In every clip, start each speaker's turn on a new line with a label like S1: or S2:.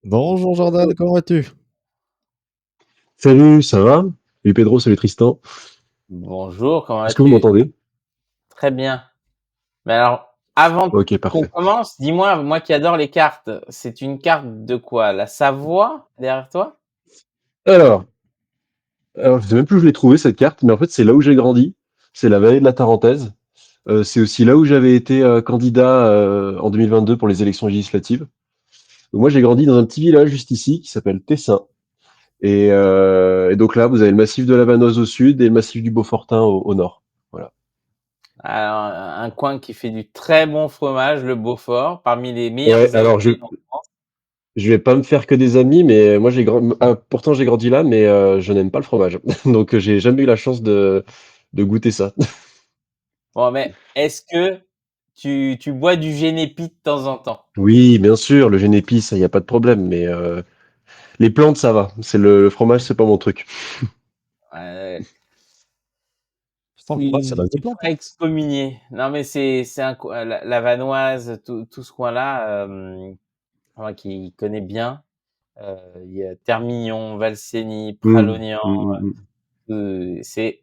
S1: Bonjour Jordan, comment vas-tu?
S2: Salut, ça va? Salut Pedro, salut Tristan.
S3: Bonjour, comment
S2: Est-ce que vous
S3: vas-tu?
S2: m'entendez?
S3: Très bien. Mais alors, avant
S2: Ok,
S3: qu'on
S2: parfait.
S3: commence, dis-moi, moi qui adore les cartes, c'est une carte de quoi? La Savoie derrière toi?
S2: Alors, je sais même plus où je l'ai trouvé cette carte, mais en fait c'est là où j'ai grandi. C'est la vallée de la Tarentaise. C'est aussi là où j'avais été candidat en 2022 pour les élections législatives. Donc, moi j'ai grandi dans un petit village juste ici qui s'appelle Tessin. Et donc là, vous avez le massif de la Vanoise au sud et le massif du Beaufortin au nord. Voilà.
S3: Alors, un coin qui fait du très bon fromage, le Beaufort, parmi les
S2: Ouais,
S3: meilleurs
S2: alors je
S3: élevés en France.
S2: je vais pas me faire que des amis, mais moi pourtant j'ai grandi là, mais je n'aime pas le fromage. Donc j'ai jamais eu la chance de goûter ça.
S3: Bon, mais est-ce que tu bois du Génépi de temps en temps?
S2: Oui, bien sûr, le génépi, ça y a pas de problème, mais les plantes, ça va. C'est le fromage, c'est pas mon truc.
S3: Ouais,
S1: Pourtant, le fromage, c'est à base de
S3: tu
S1: plantes,
S3: ferais
S1: hein.
S3: excommunier. Non, mais c'est la Vanoise, tout ce coin-là, moi qui connais bien. Il y a Termignon, Valseny,
S2: Mmh.
S3: Pralognan,
S2: Mmh, mmh, mmh.
S3: c'est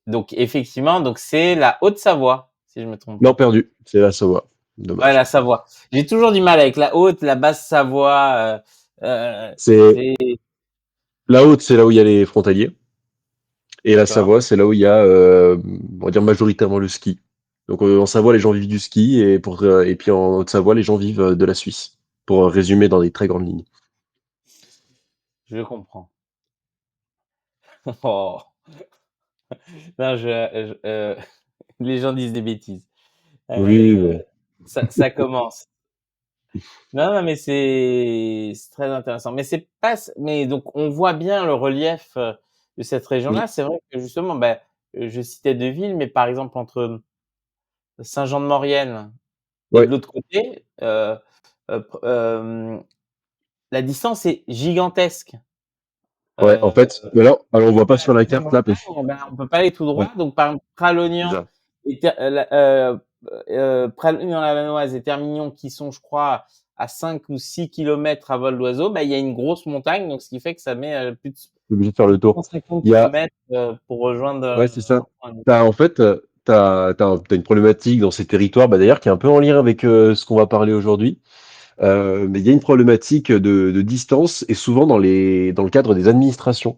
S3: donc effectivement, donc c'est la Haute-Savoie, si je me trompe
S2: Non,
S3: pas.
S2: perdu. C'est la Savoie.
S3: Ouais,
S2: Dommage.
S3: la Savoie. J'ai toujours du mal avec la Haute, la Basse-Savoie,
S2: C'est
S3: c'est
S2: la Haute, c'est là où il y a les frontaliers, et la
S3: d'accord.
S2: Savoie, c'est là où il y a, on va dire majoritairement le ski. Donc en Savoie, les gens vivent du ski, et puis en Haute-Savoie, les gens vivent de la Suisse. Pour résumer dans des très grandes lignes.
S3: Je comprends. Oh, non, les gens disent des bêtises.
S2: Oui,
S3: Heu, ça commence. Non, non, mais c'est très intéressant. Mais c'est pas c mais donc on voit bien le relief, de cette région-là.
S2: oui,
S3: C'est vrai que justement, bah, je citais 2 villes, mais par exemple entre Saint-Jean-de-Maurienne et de
S2: ouais,
S3: l'autre côté, la distance est gigantesque.
S2: ouais. En
S3: Heu,
S2: fait, mais là, alors on voit pas
S3: voilà,
S2: sur la
S3: la
S2: carte là,
S3: montagne, bah, on peut pas aller tout
S2: ouais,
S3: droit. Donc par exemple,
S2: c'est
S3: Pralognan
S2: ça.
S3: et Pralognan-la-Vanoise et Termignon qui sont, je crois, à 5 ou 6 kilomètres à vol d'oiseau, bah, il y a une grosse montagne, donc ce qui fait que ça met, plus de
S2: T'es obligé de faire le tour.
S3: 150
S2: Il y a,
S3: kilomètres, pour rejoindre,
S2: ouais, c'est ça.
S3: un point.
S2: En fait, t'as une problématique dans ces territoires, bah, d'ailleurs, qui est un peu en lien avec ce qu'on va parler aujourd'hui. Mais il y a une problématique de distance, et souvent dans le cadre des administrations.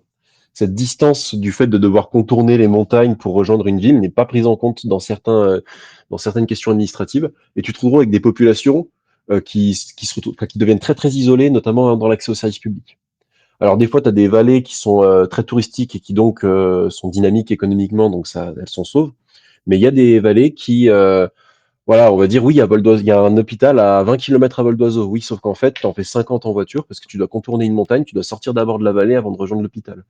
S2: Cette distance du fait de devoir contourner les montagnes pour rejoindre une ville n'est pas prise en compte dans certaines questions administratives. Et tu te retrouves avec des populations qui deviennent très très isolées, notamment dans l'accès aux services publics. Alors des fois, tu as des vallées qui sont très touristiques et qui donc sont dynamiques économiquement, donc ça, elles s'en sauvent. Mais il y a des vallées qui, voilà, on va dire, oui, à vol d'oiseau, il y a un hôpital à 20 kilomètres à vol d'oiseau. Oui, sauf qu'en fait, tu en fais 50 en voiture parce que tu dois contourner une montagne, tu dois sortir d'abord de la vallée avant de rejoindre l'hôpital.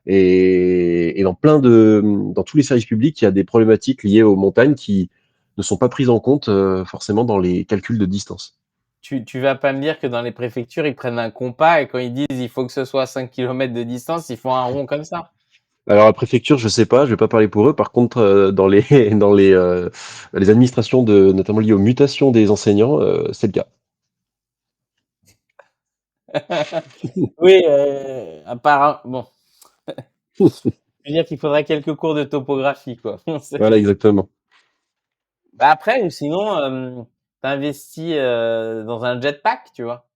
S2: Et dans tous les services publics, il y a des problématiques liées aux montagnes qui ne sont pas prises en compte forcément dans les calculs de distance.
S3: Tu vas pas me dire que dans les préfectures, ils prennent un compas et quand ils disent: «Il faut que ce soit à 5 kilomètres de distance», ils font un rond comme ça?
S2: Alors la préfecture, je sais pas, je vais pas parler pour eux. Par contre, dans les les administrations notamment liées aux mutations des enseignants, c'est le cas.
S3: Oui, bon, je veux dire qu'il faudrait quelques cours de topographie, quoi.
S2: Voilà, exactement.
S3: Bah, après ou sinon, tu investis, dans un jetpack, tu vois?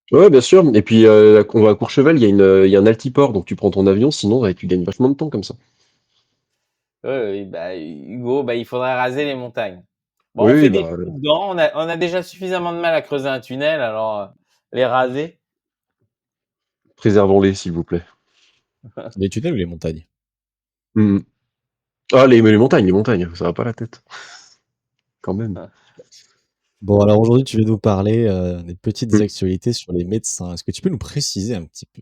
S2: Ouais, bien sûr. Et puis on va à Courchevel, il y a un altiport, donc tu prends ton avion. Sinon, ouais, tu gagnes vachement de temps comme ça.
S3: Oui, bah, Hugo, bah, il faudrait raser les montagnes. Bon, on
S2: Oui,
S3: fait des
S2: bah,
S3: trous dedans, on a déjà suffisamment de mal à creuser un tunnel, alors, les raser.
S2: préservons-les, s'il vous plaît.
S1: Les tunnels ou les montagnes?
S2: Mhm. Ah, les montagnes, ça va pas la tête, quand même.
S1: Bon, alors aujourd'hui, tu veux nous parler des petites
S2: Mm.
S1: actualités sur les médecins. Est-ce que tu peux nous préciser un petit peu?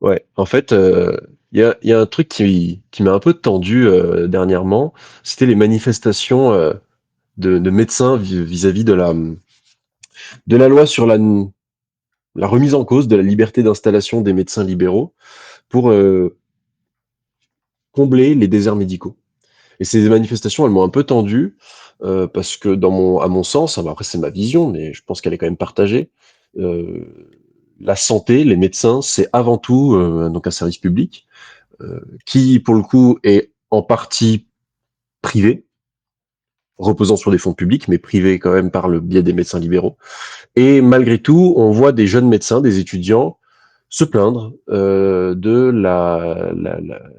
S2: Ouais, en fait, il y a un truc qui m'a un peu tendu dernièrement. C'était les manifestations de médecins vis-à-vis de la loi sur la remise en cause de la liberté d'installation des médecins libéraux pour combler les déserts médicaux. Et ces manifestations, elles m'ont un peu tendu, parce que à mon sens, ah bah, après c'est ma vision, mais je pense qu'elle est quand même partagée, heu, la santé, les médecins, c'est avant tout donc un service public qui, pour le coup, est en partie privé, reposant sur des fonds publics, mais privé quand même par le biais des médecins libéraux. Et malgré tout, on voit des jeunes médecins, des étudiants, se plaindre de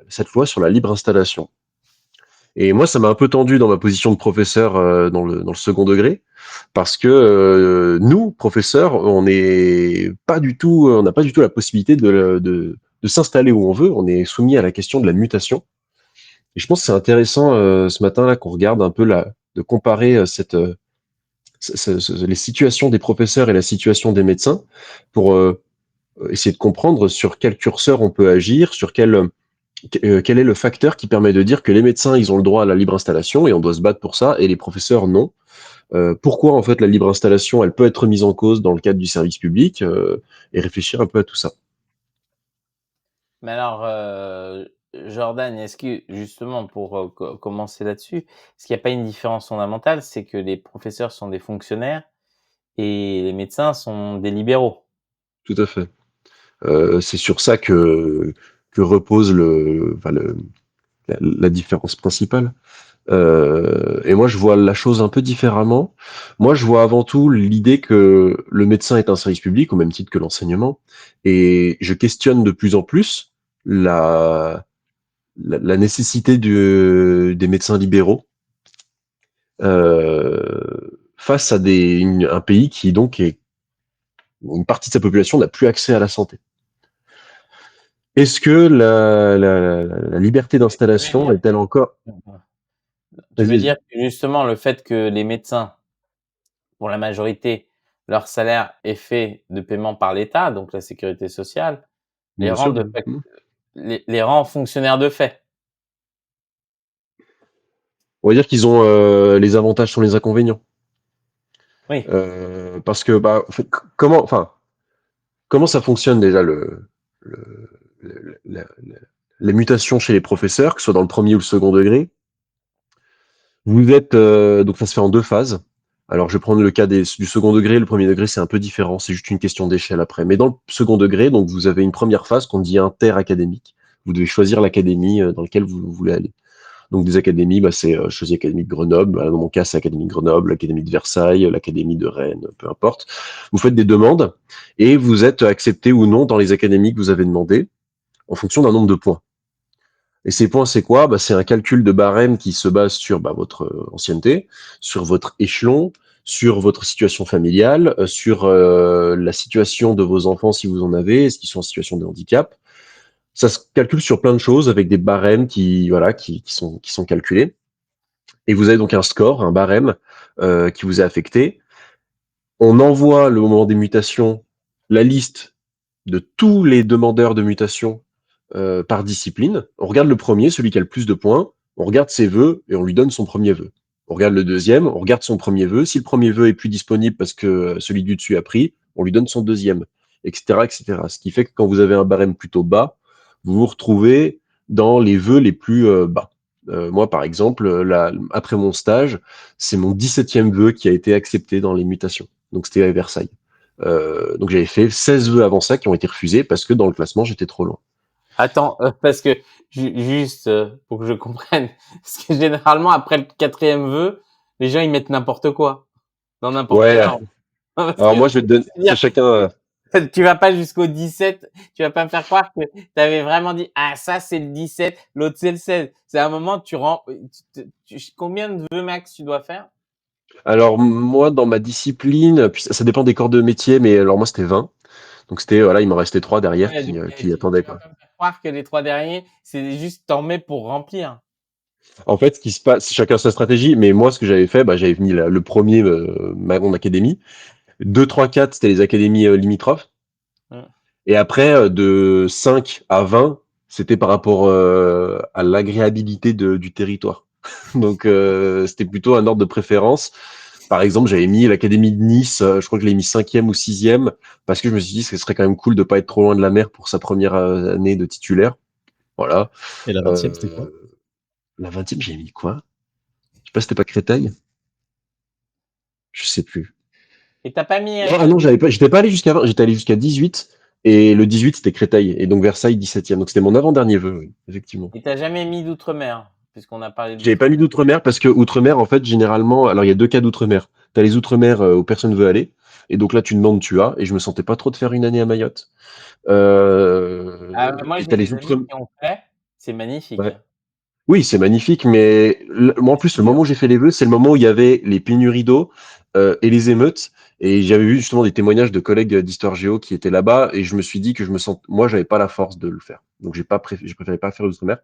S2: cette loi sur la libre installation. Et moi, ça m'a un peu tendu dans ma position de professeur dans le second degré, parce que nous, professeurs, on n'a pas du tout la possibilité de s'installer où on veut. On est soumis à la question de la mutation. Et je pense que c'est intéressant ce matin-là qu'on regarde un peu de comparer les situations des professeurs et la situation des médecins pour essayer de comprendre sur quel curseur on peut agir, sur quel est le facteur qui permet de dire que les médecins, ils ont le droit à la libre installation et on doit se battre pour ça, et les professeurs, non. Pourquoi, en fait, la libre installation, elle peut être mise en cause dans le cadre du service public et réfléchir un peu à tout ça.
S3: Mais alors, Jordan, est-ce que justement pour, commencer là-dessus, est-ce qu'il n'y a pas une différence fondamentale? C'est que les professeurs sont des fonctionnaires et les médecins sont des libéraux.
S2: Tout à fait. C'est sur ça que repose la différence principale. Et moi, je vois la chose un peu différemment. Moi, je vois avant tout l'idée que le médecin est un service public, au même titre que l'enseignement. Et je questionne de plus en plus la nécessité des médecins libéraux face à un pays qui, donc, une partie de sa population n'a plus accès à la santé. Est-ce que la liberté
S3: Tu veux
S2: d'installation
S3: dire
S2: est-elle encore...
S3: tu
S2: Vas-y,
S3: veux
S2: vas-y.
S3: dire que justement le fait que les médecins, pour la majorité, leur salaire est fait de paiement par l'État, donc la sécurité sociale, les
S2: Bien
S3: rend
S2: sûr.
S3: de fait les rend fonctionnaires de fait?
S2: On va dire qu'ils ont les avantages sur les inconvénients.
S3: Oui.
S2: Parce que bah, comment ça fonctionne déjà le- la mutation chez les professeurs, que ce soit dans le premier ou le second degré. Vous êtes donc ça se fait en deux phases. Alors je vais prendre le cas du second degré. Le premier degré c'est un peu différent, c'est juste une question d'échelle après. Mais dans le second degré, donc vous avez une première phase qu'on dit interacadémique. Vous devez choisir l'académie dans laquelle vous voulez aller. Donc des académies, bah, c'est je choisis l'Académie de Grenoble. Voilà, dans mon cas, c'est l'Académie de Grenoble, l'Académie de Versailles, l'Académie de Rennes, peu importe. Vous faites des demandes et vous êtes accepté ou non dans les académies que vous avez demandées en fonction d'un nombre de points. Et ces points, c'est quoi? Bah, c'est un calcul de barème qui se base sur bah, votre ancienneté, sur votre échelon, sur votre situation familiale, sur la situation de vos enfants si vous en avez, est-ce qu'ils sont en situation de handicap. Ça se calcule sur plein de choses avec des barèmes qui sont calculés. Et vous avez donc un score, un barème qui vous est affecté. On envoie, le moment des mutations, la liste de tous les demandeurs de mutation par discipline. On regarde le premier, celui qui a le plus de points, on regarde ses vœux et on lui donne son premier vœu. On regarde le deuxième, on regarde son premier vœu. Si le premier vœu est plus disponible parce que celui du dessus a pris, on lui donne son deuxième, etc., etc. Ce qui fait que quand vous avez un barème plutôt bas, vous vous retrouvez dans les vœux les plus bas. Moi, par exemple, après mon stage, c'est mon 17e vœu qui a été accepté dans les mutations. Donc, c'était à Versailles. Donc, j'avais fait 16 vœux avant ça qui ont été refusés parce que dans le classement, j'étais trop loin.
S3: Attends, parce que juste, pour que je comprenne, parce que généralement après le 4e vœu, les gens ils mettent n'importe quoi, dans n'importe quel
S2: Ouais.
S3: ordre. Parce
S2: Alors
S3: que
S2: moi, je vais te donner
S3: c'est-à-dire,
S2: chacun.
S3: tu vas pas jusqu'au 17, tu vas pas me faire croire que tu avais vraiment dit: «Ah ça c'est le 17, l'autre c'est le 16». C'est un moment tu rends combien de vœux max tu dois faire?
S2: Alors moi, dans ma discipline, puis ça dépend des corps de métier, mais alors moi, c'était 20. Donc c'était, voilà, il m'en restait 3 derrière
S3: Ouais, donc
S2: qui attendaient,
S3: tu vas
S2: quoi.
S3: pas me faire croire que les 3 derniers, c'est juste tu mets pour remplir.
S2: En fait, ce qui se passe, chacun sa stratégie, mais moi, ce que j'avais fait, bah, j'avais mis le premier, mon académie. 2, 3, 4, c'était les académies limitrophes.
S3: Mmh.
S2: Et après, de 5 à 20, c'était par rapport à l'agréabilité du territoire. Donc, c'était plutôt un ordre de préférence. Par exemple, j'avais mis l'Académie de Nice, je crois que je l'ai mis 5e ou 6e, parce que je me suis dit que ce serait quand même cool de pas être trop loin de la mer pour sa première année de titulaire. Voilà.
S1: Et la 20e, c'était quoi?
S2: Euh, la 20e, j'ai mis quoi? Je sais pas, c'était pas Créteil? Je sais plus.
S3: Et tu as pas mis,
S2: Non, ah non, j'étais pas allé jusqu'à 20, j'étais allé jusqu'à 18. Et le 18, c'était Créteil. Et donc Versailles, 17e. Donc c'était mon avant-dernier vœu, oui, effectivement.
S3: Et t'as jamais mis d'outre-mer, puisqu'on a parlé
S2: J'avais pas mis
S3: d'outre-mer.
S2: d'outre-mer parce que outre-mer, en fait, généralement, alors il y a deux cas d'outre-mer. T'as les outre-mer où personne veut aller. Et donc là, tu demandes, tu as. Et je me sentais pas trop de faire une année à Mayotte.
S3: Ah, moi,
S2: Et
S3: j'ai
S2: t'as les
S3: des amis
S2: outre.
S3: qui ont fait. C'est magnifique,
S2: Ouais.
S3: hein.
S2: Oui, c'est magnifique, mais moi en
S3: C'est
S2: plus, le
S3: dur.
S2: moment où j'ai fait les vœux, c'est le moment où il y avait les pénuries d'eau et les émeutes. Et j'avais vu justement des témoignages de collègues d'histoire géo qui étaient là-bas, et je me suis dit que moi, j'avais pas la force de le faire. Donc j'ai préféré pas faire l'outre-mer.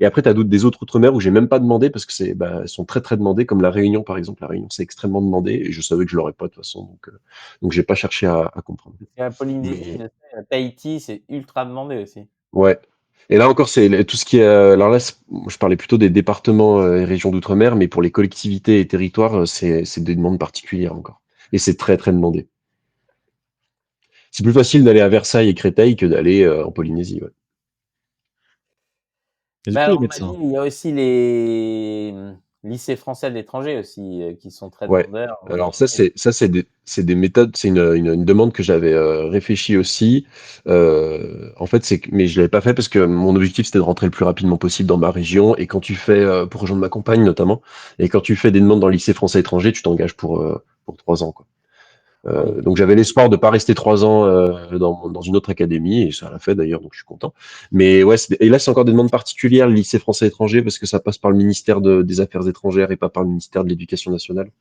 S2: Et après, tu as des autres outre-mer où j'ai même pas demandé parce que elles sont très très demandées, comme la Réunion par exemple. La Réunion, c'est extrêmement demandé, et je savais que je l'aurais pas de toute façon, donc j'ai pas cherché à comprendre.
S3: Parce qu'à la Polynésie,
S2: Mais
S3: je sais, à Tahiti, c'est ultra demandé aussi.
S2: ouais. Et là encore, tout ce qui est. Alors là, je parlais plutôt des départements et régions d'outre-mer, mais pour les collectivités et territoires, c'est des demandes particulières encore. Et c'est très très demandé. C'est plus facile d'aller à Versailles et Créteil que d'aller en Polynésie. Ouais.
S1: Et du
S3: Mais
S1: coup, les
S3: alors, on m'a
S1: médecins.
S3: dit, il y a aussi les lycées français de l'étranger aussi, qui sont très
S2: Ouais.
S3: demandeurs.
S2: Alors ça c'est des méthodes, c'est une demande que j'avais réfléchi aussi. En fait, mais je l'avais pas fait parce que mon objectif c'était de rentrer le plus rapidement possible dans ma région. Et quand tu fais pour rejoindre ma compagne notamment, et quand tu fais des demandes dans le lycée français étranger, tu t'engages pour 3 ans, quoi.
S3: Oui.
S2: Donc j'avais l'espoir de pas rester 3 ans dans une autre académie, et ça l'a fait d'ailleurs, donc je suis content. Mais ouais, et là c'est encore des demandes particulières, le lycée français étranger, parce que ça passe par le ministère des Affaires étrangères et pas par le ministère de l'Éducation nationale.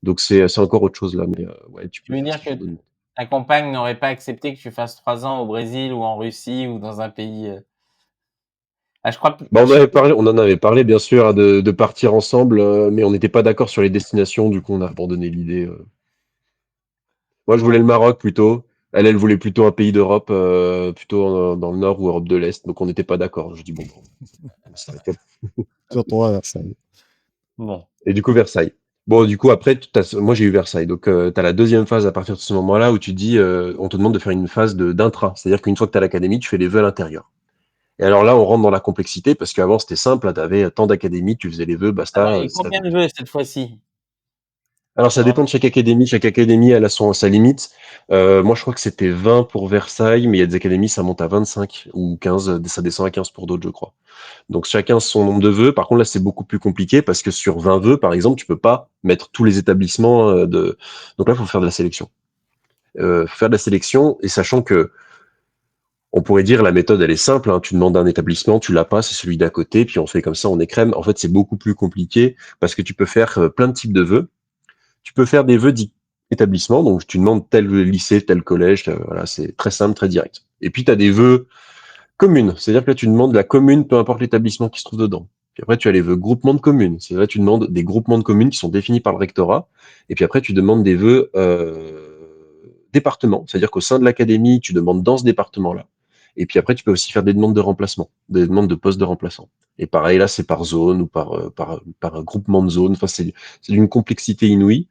S2: Donc c'est encore autre chose là, mais ouais, tu
S3: Tu
S2: peux
S3: veux
S2: faire
S3: dire
S2: ce
S3: que
S2: genre de demande.
S3: ta compagne n'aurait pas accepté que tu fasses 3 ans au Brésil ou en Russie ou dans un pays, ah, je crois p
S2: Bah,
S3: je sais plus.
S2: on en avait parlé bien sûr, hein, de partir ensemble, mais on n'était pas d'accord sur les destinations, du coup on a abandonné l'idée. Moi je voulais
S3: Ouais.
S2: le Maroc plutôt, elle voulait plutôt un pays d'Europe, plutôt dans le nord ou Europe de l'Est, donc on n'était pas d'accord. Je dis bon, on va s'arrêter là.
S1: Surtout à Versailles.
S3: Bon.
S2: Et du coup Versailles. Bon, du coup après, moi j'ai eu Versailles, donc tu as la deuxième phase à partir de ce moment-là où tu dis, on te demande de faire une phase d'intra, c'est-à-dire qu'une fois que tu as l'académie, tu fais les vœux à l'intérieur. Et alors là, on rentre dans la complexité parce qu'avant c'était simple, tu avais tant d'académies, tu faisais les vœux,
S3: Alors,
S2: basta,
S3: et
S2: ça.
S3: combien de jeux cette fois-ci?
S2: Alors ça dépend de chaque académie. Chaque académie, elle a sa limite. Moi, je crois que c'était 20 pour Versailles, mais il y a des académies, ça monte à 25 ou 15. Ça descend à 15 pour d'autres, je crois. Donc chacun son nombre de vœux. Par contre, là, c'est beaucoup plus compliqué parce que sur 20 vœux, par exemple, tu peux pas mettre tous les établissements de. Donc là, il faut faire de la sélection. Faut faire de la sélection, et sachant que on pourrait dire la méthode, elle est simple, hein. Tu demandes un établissement, tu l'as pas, c'est celui d'à côté, puis on fait comme ça, on écrème. En fait, c'est beaucoup plus compliqué parce que tu peux faire plein de types de vœux. Tu peux faire des vœux dits établissements, donc tu demandes tel lycée, tel collège, voilà, c'est très simple, très direct. Et puis tu as des vœux communes, c'est-à-dire que là tu demandes la commune, peu importe l'établissement qui se trouve dedans. Puis après tu as les vœux groupements de communes, c'est là tu demandes des groupements de communes qui sont définis par le rectorat. Et puis après tu demandes des vœux départements, c'est-à-dire qu'au sein de l'académie, tu demandes dans ce département-là. Et puis après tu peux aussi faire des demandes de remplacement, des demandes de postes de remplaçant. Et pareil, là, c'est par zone ou par un groupement de zones. Enfin, c'est d'une complexité inouïe.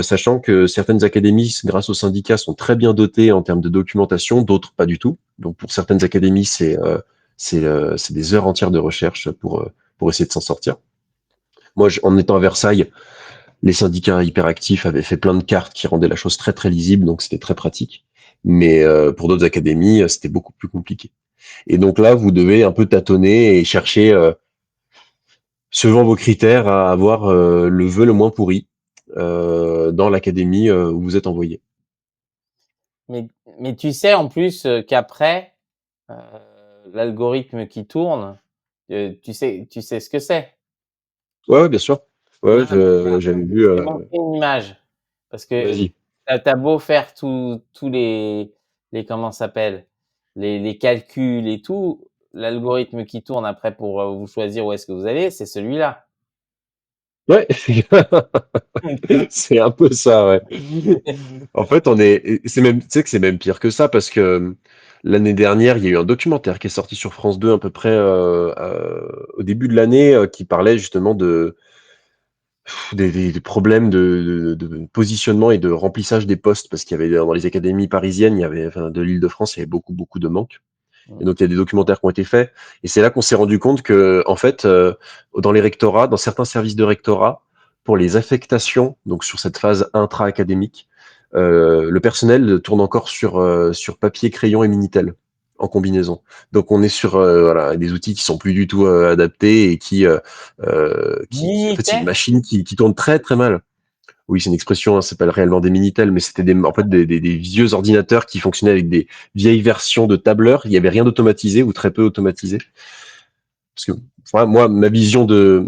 S2: Sachant que certaines académies, grâce aux syndicats, sont très bien dotées en termes de documentation, d'autres pas du tout. Donc pour certaines académies, c'est des heures entières de recherche pour essayer de s'en sortir. Moi, en étant à Versailles, les syndicats hyperactifs avaient fait plein de cartes qui rendaient la chose très très lisible, donc c'était très pratique. Mais pour d'autres académies, c'était beaucoup plus compliqué. Et donc là, vous devez un peu tâtonner et chercher, selon vos critères, à avoir le vœu le moins pourri dans l'académie où vous êtes envoyé.
S3: Mais mais tu sais en plus, qu'après, heu, l'algorithme qui tourne, tu sais ce que c'est?
S2: Ouais, ouais, bien sûr. Ouais, ouais,
S3: Ah bah,
S2: j'avais vu.
S3: je vais montrer une image parce que
S2: Vas-y.
S3: tu as beau faire tous les comment ça s'appelle? Les calculs et tout, l'algorithme qui tourne après pour, vous choisir où est-ce que vous allez, c'est celui-là.
S2: Ouais, c'est un peu ça, ouais. En fait, tu sais que c'est même pire que ça parce que l'année dernière, il y a eu un documentaire qui est sorti sur France 2 à peu près au début de l'année qui parlait justement des problèmes de positionnement et de remplissage des postes parce qu'il y avait dans les académies parisiennes, enfin, de l'Île-de-France, il y avait beaucoup, beaucoup de manques. Et
S3: Mmh.
S2: donc, il y a des documentaires qui ont été faits. Et c'est là qu'on s'est rendu compte que, en fait, dans les rectorats, dans certains services de rectorat, pour les affectations, donc sur cette phase intra-académique, le personnel tourne encore sur papier, crayon et Minitel en combinaison. Donc on est sur voilà, des outils qui sont plus du tout adaptés et en fait, c'est une
S3: Minitel?
S2: machine qui tourne très très mal. Oui, c'est une expression, hein, c'est pas réellement des Minitel, mais c'était en fait des vieux ordinateurs qui fonctionnaient avec des vieilles versions de tableurs. Il y avait rien d'automatisé ou très peu automatisé. Parce que moi, ma vision de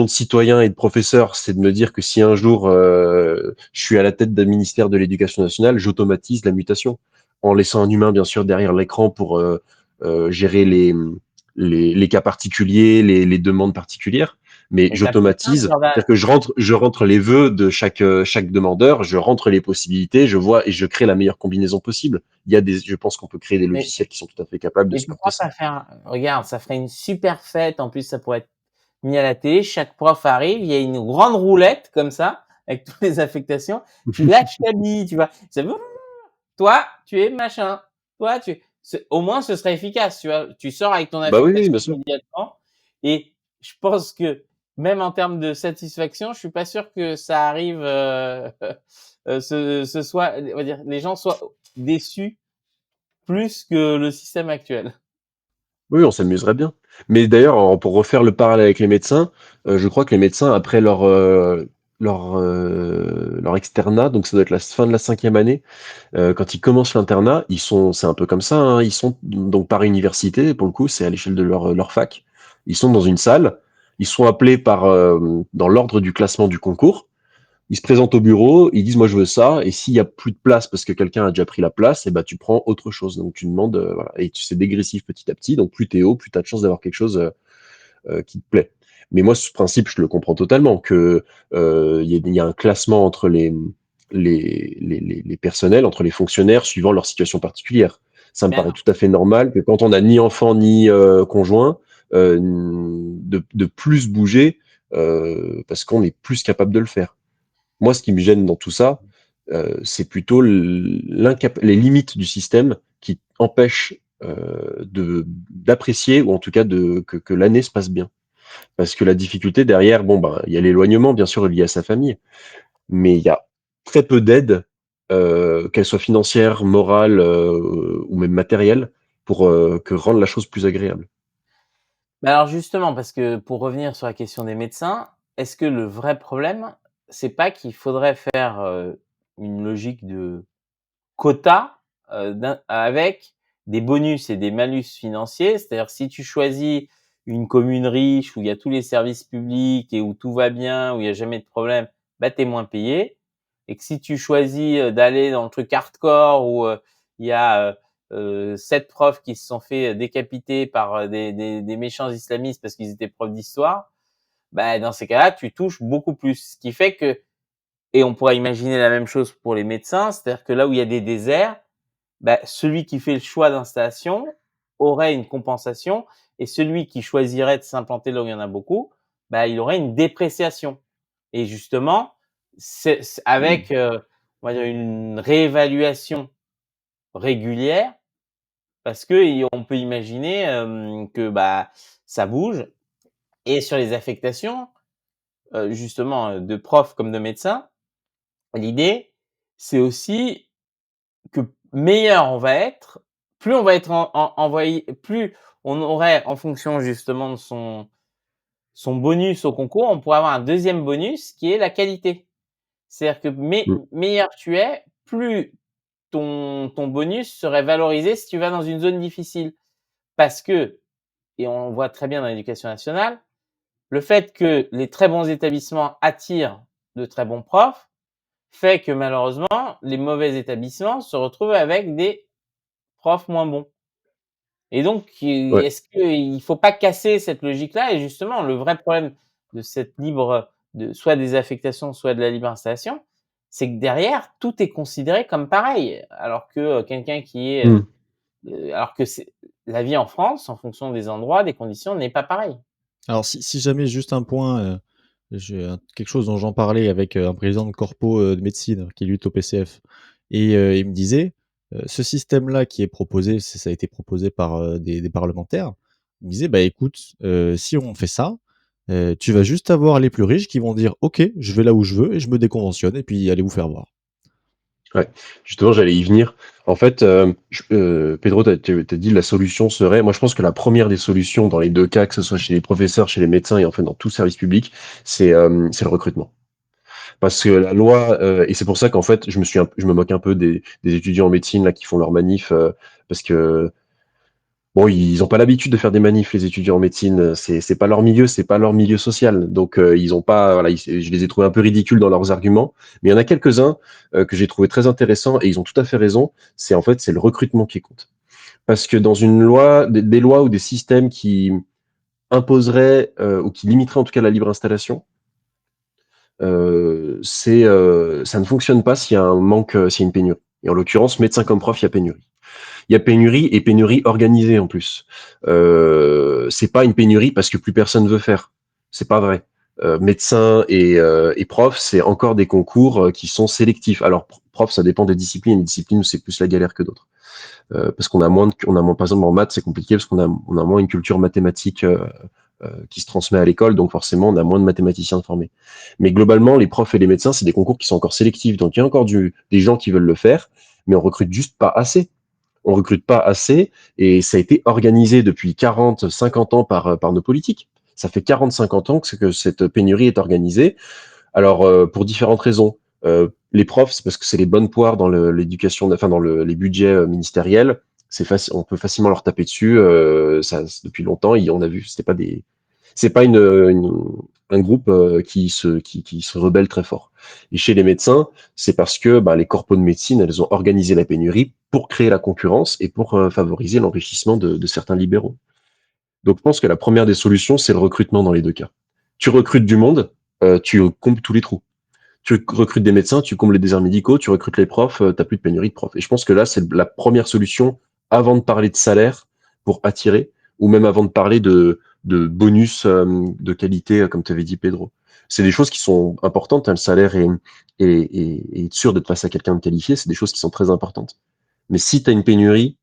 S2: citoyen et de professeur, c'est de me dire que si un jour je suis à la tête d'un ministère de l'Éducation nationale, j'automatise la mutation en laissant un humain bien sûr derrière l'écran pour gérer les cas particuliers, les demandes particulières. Mais
S3: Mais t'as fait ça,
S2: j'automatise,
S3: Jordan?
S2: c'est-à-dire que je rentre les vœux de chaque demandeur, je rentre les possibilités, je vois et je crée la meilleure combinaison possible. Je pense qu'on peut créer des
S3: Mais,
S2: logiciels qui sont tout à fait capables de
S3: mais tu
S2: supporter
S3: crois
S2: ça.
S3: pas faire regarde, ça ferait une super fête. En plus, ça pourrait être mis à la télé. Chaque prof arrive, il y a une grande roulette comme ça, avec toutes les affectations. Tu lâches ta bille, tu vois. Ça veut toi, tu es machin. Toi, au moins, ce serait efficace, tu vois. Tu sors avec ton
S2: Bah oui, oui,
S3: affectation
S2: bien sûr.
S3: immédiatement. Et je pense que même en termes de satisfaction, je suis pas sûr que ça arrive, soit, on va dire, les gens soient déçus plus que le système actuel.
S2: Oui, on s'amuserait bien. Mais d'ailleurs, pour refaire le parallèle avec les médecins, je crois que les médecins, après leur externat, donc ça doit être la fin de la 5e année, quand ils commencent l'internat, c'est un peu comme ça, hein, ils sont donc par université, pour le coup, c'est à l'échelle de leur fac. Ils sont dans une salle, ils sont appelés dans l'ordre du classement du concours. Ils se présentent au bureau, ils disent moi je veux ça, et s'il y a plus de place parce que quelqu'un a déjà pris la place, et ben tu prends autre chose. Donc tu demandes, voilà, et c'est dégressif petit à petit. Donc plus t'es haut, plus t'as de chances d'avoir quelque chose qui te plaît. Mais moi ce principe je le comprends totalement que il y a un classement entre les personnels, entre les fonctionnaires suivant leur situation particulière. Ça me
S3: Mais
S2: paraît tout à fait normal que quand on n'a ni enfant ni conjoint, de plus bouger parce qu'on est plus capable de le faire. Moi, ce qui me gêne dans tout ça, c'est plutôt les limites du système qui empêchent d'apprécier ou en tout cas que l'année se passe bien. Parce que la difficulté derrière, bon, ben, il y a l'éloignement, bien sûr, lié à sa famille, mais il y a très peu d'aide, qu'elle soit financière, morale ou même matérielle, pour que rendre la chose plus agréable.
S3: alors justement, parce que pour revenir sur la question des médecins, est-ce que le vrai problème, c'est pas qu'il faudrait faire, une logique de quota, avec des bonus et des malus financiers? C'est-à-dire si tu choisis une commune riche où il y a tous les services publics et où tout va bien, où il y a jamais de problème, bah, tu es moins payé, et que si tu choisis, d'aller dans le truc hardcore où, il y a, 7 profs qui se sont fait décapiter par, des méchants islamistes parce qu'ils étaient profs d'histoire, bah, dans ces cas-là, tu touches beaucoup plus. Ce qui fait que, et on pourrait imaginer la même chose pour les médecins, c'est-à-dire que là où il y a des déserts, bah, celui qui fait le choix d'installation aurait une compensation, et celui qui choisirait de s'implanter là où il y en a beaucoup, bah, il aurait une dépréciation. Et justement, c'est
S2: Mmh.
S3: avec, on va dire une réévaluation régulière, parce qu'on peut imaginer, que, bah, ça bouge. Et sur les affectations, justement, de profs comme de médecins, l'idée, c'est aussi que meilleur on va être, plus on va être envoyé, plus on aurait, en fonction justement de son bonus au concours, on pourrait avoir un deuxième bonus qui est la qualité. C'est-à-dire que
S2: Mmh.
S3: meilleur tu es, plus ton bonus serait valorisé si tu vas dans une zone difficile. Parce que, et on voit très bien dans l'éducation nationale, le fait que les très bons établissements attirent de très bons profs fait que malheureusement, les mauvais établissements se retrouvent avec des profs moins bons. Et donc,
S2: Ouais.
S3: est-ce qu'il faut pas casser cette logique-là? Et justement, le vrai problème de cette libre, de soit des affectations, soit de la libre installation, c'est que derrière, tout est considéré comme pareil. Alors que quelqu'un qui est,
S2: Mmh.
S3: alors que c'est la vie en France, en fonction des endroits, des conditions, n'est pas pareille.
S1: Alors si jamais juste un point, j'ai quelque chose dont j'en parlais avec, un président de corpo, de médecine qui lutte au PCF, et il me disait, ce système-là qui est proposé, ça a été proposé par, des parlementaires. Il me disait: «Bah écoute, si on fait ça, tu vas juste avoir les plus riches qui vont dire: "OK, je vais là où je veux et je me déconventionne et puis allez vous faire voir"».
S2: Ouais, justement, j'allais y venir. En fait, Pedro, t'as dit la solution serait. Moi, je pense que la première des solutions dans les deux cas, que ce soit chez les professeurs, chez les médecins et en fait dans tout service public, c'est le recrutement. Parce que la loi, et c'est pour ça qu'en fait, je me moque un peu des étudiants en médecine là qui font leur manif, parce que bon, ils ont pas l'habitude de faire des manifs, les étudiants en médecine. C'est pas leur milieu, c'est pas leur milieu social. Donc ils ont pas, voilà, je les ai trouvés un peu ridicules dans leurs arguments. Mais il y en a quelques-uns que j'ai trouvé très intéressants et ils ont tout à fait raison. C'est le recrutement qui compte. Parce que dans une loi, des lois ou des systèmes qui imposeraient ou qui limiteraient en tout cas la libre installation, ça ne fonctionne pas s'il y a un manque, s'il y a une pénurie. Et en l'occurrence, médecin comme prof, il y a pénurie. Il y a pénurie et pénurie organisée en plus. C'est pas une pénurie parce que plus personne veut faire. C'est pas vrai. Médecin et prof, c'est encore des concours qui sont sélectifs. Alors prof, ça dépend des disciplines. Les disciplines où c'est plus la galère que d'autres. Parce qu'on a moins, par exemple en maths, c'est compliqué parce qu'on a moins une culture mathématique qui se transmet à l'école, donc forcément on a moins de mathématiciens formés. Mais globalement, les profs et les médecins, c'est des concours qui sont encore sélectifs, donc il y a encore des gens qui veulent le faire, mais on recrute juste pas assez. On recrute pas assez et ça a été organisé depuis 40, 50 ans par nos politiques. Ça fait 40, 50 ans que cette pénurie est organisée. Alors, pour différentes raisons. Les profs, c'est parce que c'est les bonnes poires dans l'éducation, enfin dans les budgets ministériels. On peut facilement leur taper dessus. Ça, depuis longtemps, on a vu, c'est pas un groupe qui se rebelle très fort. Et chez les médecins, c'est parce que bah, les corpos de médecine, elles ont organisé la pénurie pour créer la concurrence et pour favoriser l'enrichissement de certains libéraux. Donc, je pense que la première des solutions, c'est le recrutement dans les deux cas. Tu recrutes du monde, tu combles tous les trous. Tu recrutes des médecins, tu combles les déserts médicaux, tu recrutes les profs, t'as plus de pénurie de profs. Et je pense que là, c'est la première solution avant de parler de salaire pour attirer, ou même avant de parler de bonus de qualité, comme tu avais dit, Pedro. C'est des choses qui sont importantes, hein, le salaire et être sûr d'être face à quelqu'un de qualifié, c'est des choses qui sont très importantes. Mais si tu as une pénurie,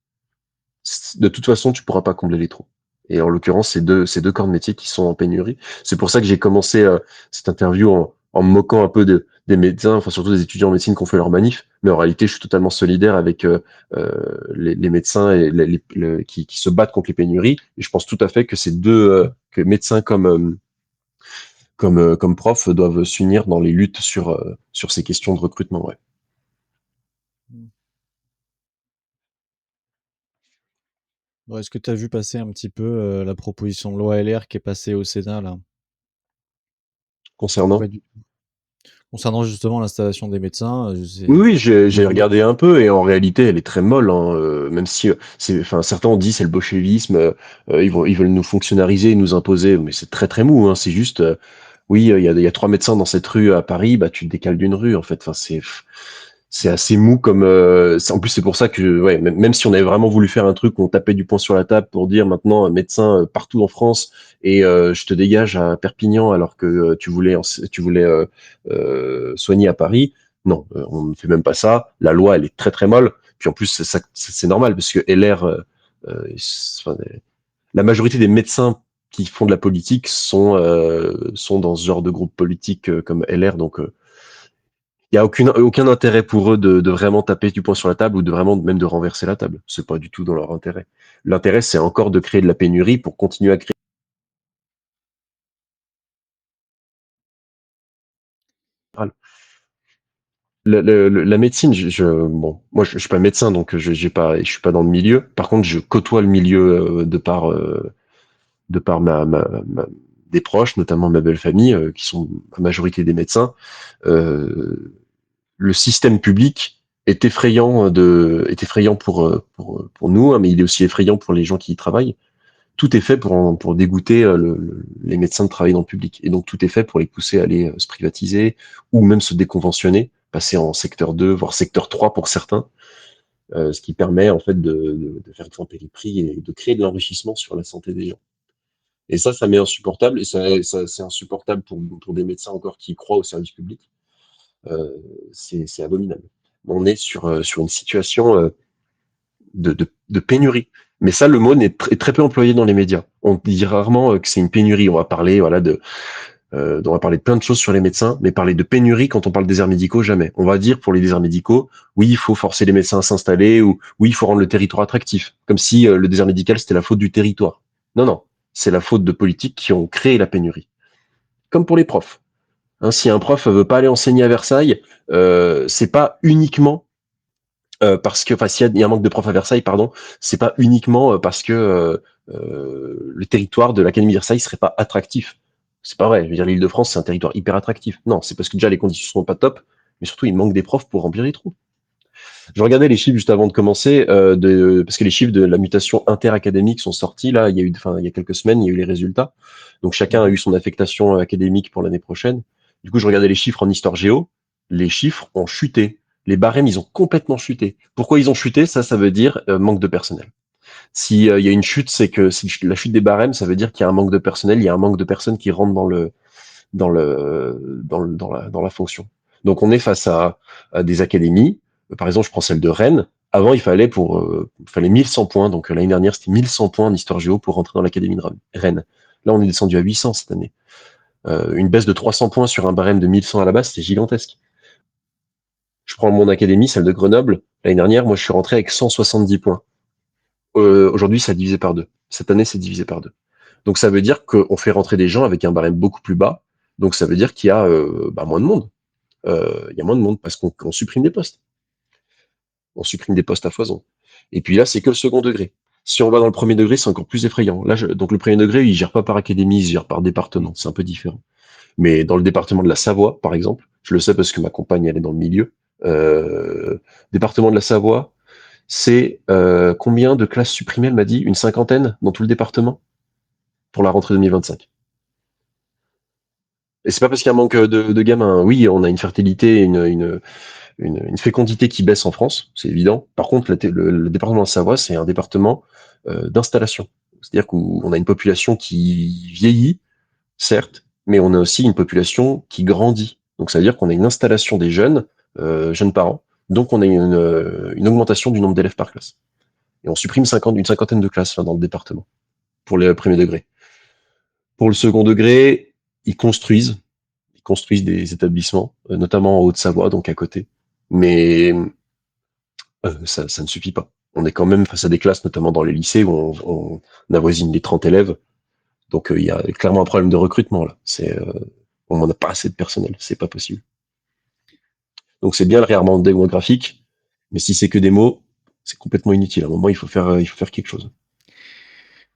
S2: de toute façon, tu pourras pas combler les trous. Et en l'occurrence, c'est deux corps de métier qui sont en pénurie. C'est pour ça que j'ai commencé cette interview en me moquant un peu des médecins, enfin surtout des étudiants en médecine qui ont fait leur manif. Mais en réalité, je suis totalement solidaire avec les médecins et qui se battent contre les pénuries. Et je pense tout à fait que ces que médecins comme profs doivent s'unir dans les luttes sur ces questions de recrutement. Ouais.
S1: Mmh. Bon, est-ce que tu as vu passer un petit peu, la proposition de loi LR qui est passée au Sénat là? Ou pas
S2: Concernant.
S1: du tout? Concernant justement l'installation des médecins, je sais
S2: Oui, oui, j'ai
S1: niveau
S2: regardé un peu et en réalité, elle est très molle, hein, même si enfin, certains ont dit c'est le bolchevisme, ils veulent nous fonctionnariser, nous imposer, mais c'est très très mou, hein, c'est juste, oui, il y a 3 médecins dans cette rue à Paris, bah tu te décales d'une rue en fait, enfin c'est assez mou comme, en plus c'est pour ça que, ouais, même si on avait vraiment voulu faire un truc où on tapait du poing sur la table pour dire maintenant médecin partout en France et je te dégage à Perpignan alors que tu voulais soigner à Paris. Non, on ne fait même pas ça. La loi, elle est très très molle. Puis en plus, c'est normal parce que LR, enfin, la majorité des médecins qui font de la politique sont dans ce genre de groupe politique comme LR. Donc, il y a aucun intérêt pour eux de vraiment taper du poing sur la table ou de vraiment même de renverser la table. C'est pas du tout dans leur intérêt. L'intérêt, c'est encore de créer de la pénurie pour continuer à créer. La médecine, bon, moi je suis pas médecin donc je suis pas dans le milieu. Par contre, je côtoie le milieu de par des proches, notamment ma belle famille, qui sont la majorité des médecins. Le système public est effrayant pour nous, hein, mais il est aussi effrayant pour les gens qui y travaillent. Tout est fait pour dégoûter les médecins de travailler dans le public. Et donc tout est fait pour les pousser à aller se privatiser ou même se déconventionner, passer en secteur 2, voire secteur 3 pour certains, ce qui permet en fait de faire grimper les prix et de créer de l'enrichissement sur la santé des gens. Et ça m'est insupportable, et c'est insupportable pour des médecins encore qui croient au service public. Euh, c'est abominable. On est sur une situation de pénurie. Mais ça, le mot est très peu employé dans les médias. On dit rarement que c'est une pénurie. On va parler, voilà, On va parler de plein de choses sur les médecins, mais parler de pénurie quand on parle des déserts médicaux, jamais. On va dire pour les déserts médicaux, oui, il faut forcer les médecins à s'installer, ou oui, il faut rendre le territoire attractif, comme si le désert médical, c'était la faute du territoire. Non, non, c'est la faute de politiques qui ont créé la pénurie. Comme pour les profs. Hein, si un prof veut pas aller enseigner à Versailles, c'est pas uniquement parce que, enfin, s'il y a un manque de profs à Versailles, pardon, c'est pas uniquement parce que le territoire de l'Académie de Versailles serait pas attractif. C'est pas vrai. Je veux dire, l'Île-de-France, c'est un territoire hyper attractif. Non, c'est parce que déjà les conditions sont pas top, mais surtout il manque des profs pour remplir les trous. Je regardais les chiffres juste avant de commencer, parce que les chiffres de la mutation interacadémique sont sortis là. Il y a quelques semaines, il y a eu les résultats. Donc chacun a
S1: Mmh.
S2: eu son affectation académique pour l'année prochaine. Du coup, je regardais les chiffres en histoire géo. Les chiffres ont chuté. Les barèmes, ils ont complètement chuté. Pourquoi ils ont chuté? Ça veut dire manque de personnel. Si il y a une chute, c'est que si la chute des barèmes, ça veut dire qu'il y a un manque de personnel, il y a un manque de personnes qui rentrent dans la fonction. Donc on est face à des académies. Par exemple, je prends celle de Rennes. Avant, il fallait 1100 points. Donc l'année dernière, c'était 1100 points en histoire géo pour rentrer dans l'académie de Rennes. Là, on est descendu à 800 cette année. Une baisse de 300 points sur un barème de 1100 à la base, c'est gigantesque. Je prends mon académie, celle de Grenoble. L'année dernière, moi, je suis rentré avec 170 points. Aujourd'hui, ça a divisé par deux. Cette année, c'est divisé par deux. Donc ça veut dire qu'on fait rentrer des gens avec un barème beaucoup plus bas. Donc ça veut dire qu'il y a moins de monde. Il y a moins de monde parce qu'on supprime des postes. On supprime des postes à foison. Et puis là, c'est que le second degré. Si on va dans le premier degré, c'est encore plus effrayant. Là, donc le premier degré, il gère pas par académie, il gère par département. C'est un peu différent. Mais dans le département de la Savoie, par exemple, je le sais parce que ma compagne, elle est dans le milieu. Département de la Savoie, c'est combien de classes supprimées, elle m'a dit? Une cinquantaine dans tout le département pour la rentrée 2025. Et c'est pas parce qu'il y a un manque de gamins. Oui, on a une fertilité, une fécondité qui baisse en France, c'est évident. Par contre, le département de Savoie, c'est un département d'installation. C'est-à-dire qu'on a une population qui vieillit, certes, mais on a aussi une population qui grandit. Donc ça veut dire qu'on a une installation des jeunes parents, donc on a une augmentation du nombre d'élèves par classe. Et on supprime une cinquantaine de classes là, dans le département, pour les premiers degrés. Pour le second degré, ils construisent, ils construisent des établissements, notamment en Haute-Savoie, donc à côté. Mais ça ne suffit pas. On est quand même face à des classes, notamment dans les lycées, où on avoisine les 30 élèves. Donc il y a clairement un problème de recrutement là. On n'a pas assez de personnel, c'est pas possible. Donc c'est bien le réarmement démographique, mais si c'est que des mots, c'est complètement inutile. À un moment, il faut faire quelque chose.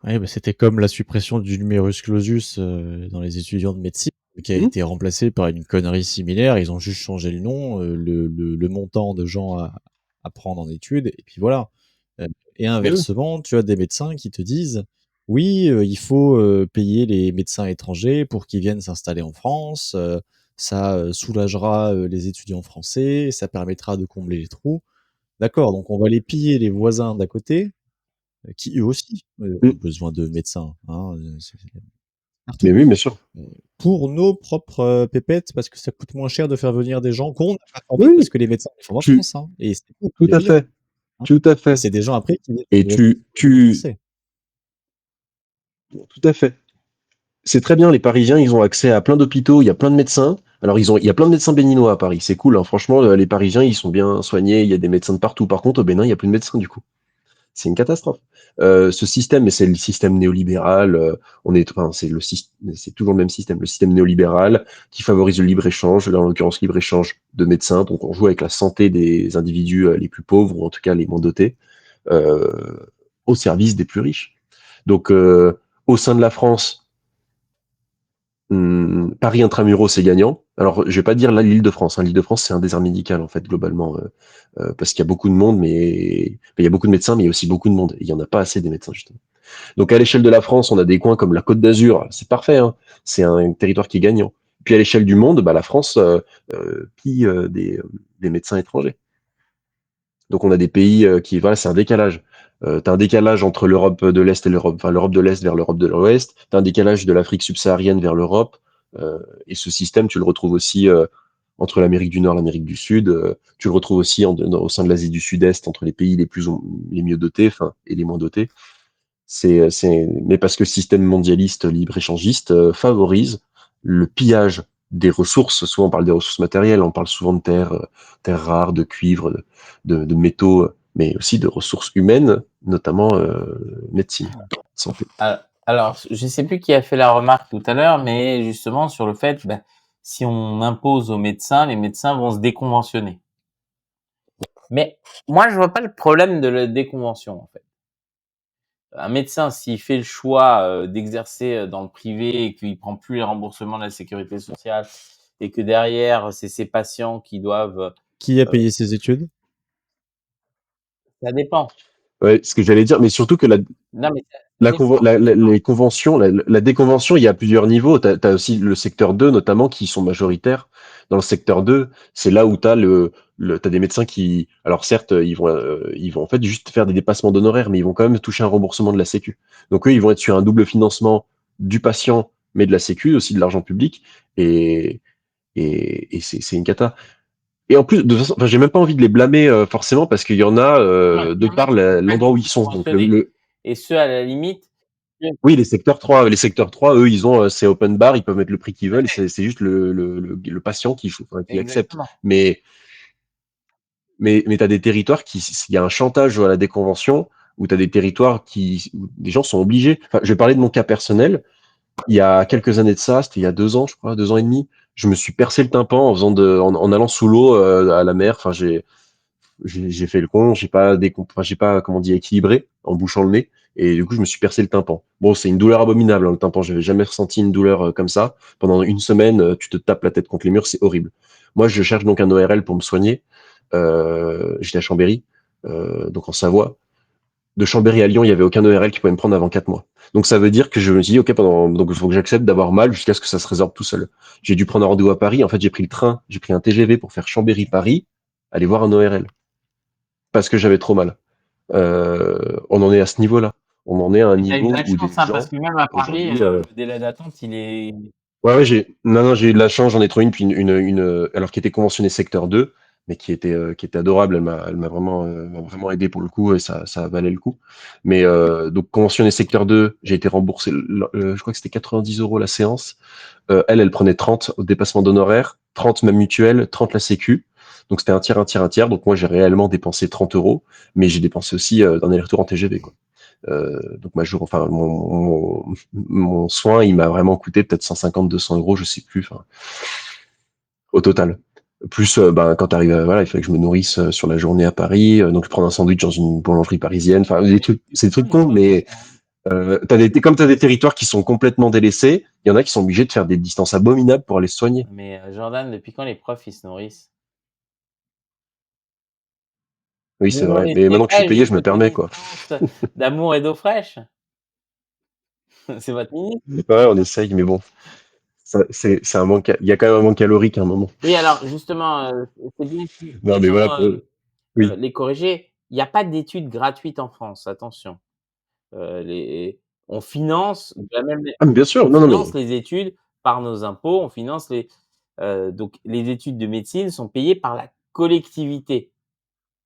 S1: Ouais, bah, c'était comme la suppression du numerus clausus, dans les étudiants de médecine, qui a
S2: Mmh.
S1: été remplacé par une connerie similaire. Ils ont juste changé le nom, le montant de gens à prendre en études et puis voilà. Heu et
S2: Oui,
S1: inversement, tu as des médecins qui te disent: «Oui, il faut, payer les médecins étrangers pour qu'ils viennent s'installer en France, ça, soulagera, les étudiants français, ça permettra de combler les trous». D'accord, donc on va aller piller les voisins d'à côté qui eux aussi, ont
S2: mmh.
S1: besoin de médecins, hein, c'est
S2: Mais
S1: partout.
S2: oui, bien sûr.
S1: Pour nos propres, pépettes, parce que ça coûte moins cher de faire venir des gens qu'on n'a pas formés, parce
S2: Oui,
S1: que les médecins, ils forment en
S2: tu,
S1: France, hein, et c'est tout,
S2: tout
S1: les
S2: à
S1: brillants,
S2: fait,
S1: hein,
S2: tout à
S1: et
S2: fait.
S1: c'est des gens après qui viennent
S2: Et
S1: français.
S2: tout à fait. C'est très bien, les Parisiens, ils ont accès à plein d'hôpitaux, il y a plein de médecins. Alors, il y a plein de médecins béninois à Paris, c'est cool, hein. Franchement, les Parisiens, ils sont bien soignés, il y a des médecins de partout. Par contre, au Bénin, il n'y a plus de médecins, du coup. C'est une catastrophe. Ce système, mais c'est le système néolibéral, enfin, c'est toujours le même système, le système néolibéral qui favorise le libre-échange, là, en l'occurrence, libre-échange de médecins. Donc, on joue avec la santé des individus les plus pauvres, ou en tout cas les moins dotés, euh, au service des plus riches. Donc, au sein de la France, Paris intramuros, c'est gagnant. Alors, je vais pas dire là l'Île-de-France. Hein. L'Île-de-France, c'est un désert médical en fait globalement, parce qu'il y a beaucoup de monde, mais il y a beaucoup de médecins, mais il y a aussi beaucoup de monde. Et il y en a pas assez des médecins justement. Donc, à l'échelle de la France, on a des coins comme la Côte d'Azur. C'est parfait. Hein. C'est un territoire qui est gagnant. Puis à l'échelle du monde, bah, la France pille des médecins étrangers. Donc, on a des pays voilà, c'est un décalage. T'as un décalage entre l'Europe de l'Est et l'Europe de l'Est vers l'Europe de l'Ouest. T'as un décalage de l'Afrique subsaharienne vers l'Europe. Et ce système, tu le retrouves aussi entre l'Amérique du Nord et l'Amérique du Sud. Tu le retrouves aussi au sein de l'Asie du Sud-Est, entre les pays les mieux dotés, et les moins dotés. Mais parce que le système mondialiste libre-échangiste favorise le pillage des ressources. Souvent, on parle des ressources matérielles, on parle souvent de terres rares, de cuivre, de métaux, mais aussi de ressources humaines, notamment médecine, santé.
S3: Alors, je sais plus qui a fait la remarque tout à l'heure, mais justement sur le fait, si on impose aux médecins, les médecins vont se déconventionner. Mais moi, je vois pas le problème de la déconvention, en fait. Un médecin, s'il fait le choix d'exercer dans le privé et qu'il prend plus les remboursements de la sécurité sociale et que derrière, c'est ses patients qui doivent...
S1: Qui a payé ses études?
S3: Ça dépend.
S2: Ouais, ce que j'allais dire, mais surtout que
S3: Non, mais ça dépend.
S2: les conventions, la déconvention, il y a plusieurs niveaux. Tu as aussi le secteur 2, notamment, qui sont majoritaires. Dans le secteur 2, c'est là où tu as t'as des médecins qui, alors certes, ils vont en fait juste faire des dépassements d'honoraires, mais ils vont quand même toucher un remboursement de la Sécu. Donc eux, ils vont être sur un double financement du patient, mais de la Sécu, aussi de l'argent public. Et, et c'est une cata. Et en plus, de toute façon, enfin, j'ai même pas envie de les blâmer forcément parce qu'il y en a
S3: Ouais, il
S2: de
S3: y en a
S2: par
S3: qui sont pas
S2: l'endroit où ils sont. Donc
S3: conventionnés. Et ceux, à la limite,
S2: oui, les secteurs 3, eux, ils ont c'est open bar, ils peuvent mettre le prix qu'ils veulent et c'est juste le patient qui accepte.
S3: exactement.
S2: Mais t'as des territoires il y a un chantage à la déconvention où t'as des territoires où des gens sont obligés. Enfin, je vais parler de mon cas personnel. Il y a quelques années de ça, c'était il y a 2 ans, je crois, 2 ans et demi. Je me suis percé le tympan en allant sous l'eau à la mer. Enfin, j'ai fait le con, j'ai pas, comment on dit, équilibré en bouchant le nez. Et du coup, je me suis percé le tympan. Bon, c'est une douleur abominable, hein, le tympan. J'avais jamais ressenti une douleur comme ça. Pendant une semaine, tu te tapes la tête contre les murs, c'est horrible. Moi, je cherche donc un ORL pour me soigner. J'étais à Chambéry, donc en Savoie. De Chambéry à Lyon, il y avait aucun ORL qui pouvait me prendre avant 4 mois. Donc ça veut dire que je me suis dit, ok, donc il faut que j'accepte d'avoir mal jusqu'à ce que ça se résorbe tout seul. J'ai dû prendre un rendez-vous à Paris. En fait, j'ai pris le train, j'ai pris un TGV pour faire Chambéry-Paris, aller voir un ORL parce que j'avais trop mal. On en est à ce niveau-là. On en est à un
S3: Et t'as eu de
S2: niveau
S3: la
S2: où des
S3: chance, hein, parce
S2: gens,
S3: que même à Paris,
S2: aujourd'hui,
S3: le délai d'attente, il est...
S2: ouais, non, j'ai eu de la chance, j'en ai trouvé une, puis alors qui était conventionnée secteur 2, mais qui était adorable, m'a vraiment aidé pour le coup, et ça valait le coup. Mais, donc, conventionnée secteur 2, j'ai été remboursé, je crois que c'était 90 € la séance. Elle prenait 30 au dépassement d'honoraires, 30 ma mutuelle, 30 la sécu. Donc, c'était un tiers, un tiers, un tiers. Donc, moi, j'ai réellement dépensé 30 €, mais j'ai dépensé aussi, d'un aller-retour en TGV, quoi. Donc enfin mon soin, il m'a vraiment coûté peut-être 150, 200 €, je sais plus, enfin, au total. Plus, quand t'arrives, voilà, il fallait que je me nourrisse sur la journée à Paris, donc prendre un sandwich dans une boulangerie parisienne, enfin c'est des trucs
S3: Oui, je
S2: cons,
S3: vois bien
S2: mais
S3: ça.
S2: comme t'as des territoires qui sont complètement délaissés, il y en a qui sont obligés de faire des distances abominables pour aller se soigner.
S3: Mais Jordan, depuis quand les profs, ils se nourrissent?
S2: Oui,
S3: Vous
S2: c'est vrai. Mais
S3: nourrissez
S2: maintenant que je
S3: pas
S2: suis payé,
S3: une
S2: je me permets, quoi.
S3: existence d'amour et d'eau fraîche? C'est votre ministre?
S2: Ouais, on essaye, mais bon, c'est un manque, il y a quand même un manque calorique à un moment.
S3: Oui, alors justement, c'est bien qu'ils
S2: Non, mais
S3: qu'ils
S2: voilà,
S3: ont,
S2: oui.
S3: les corrigés. Il y a pas d'études gratuites en France, attention. Les on finance de la même
S2: Ah, mais bien sûr,
S3: on
S2: non, non, mais
S3: finance les études par nos impôts, on finance donc les études de médecine sont payées par la collectivité,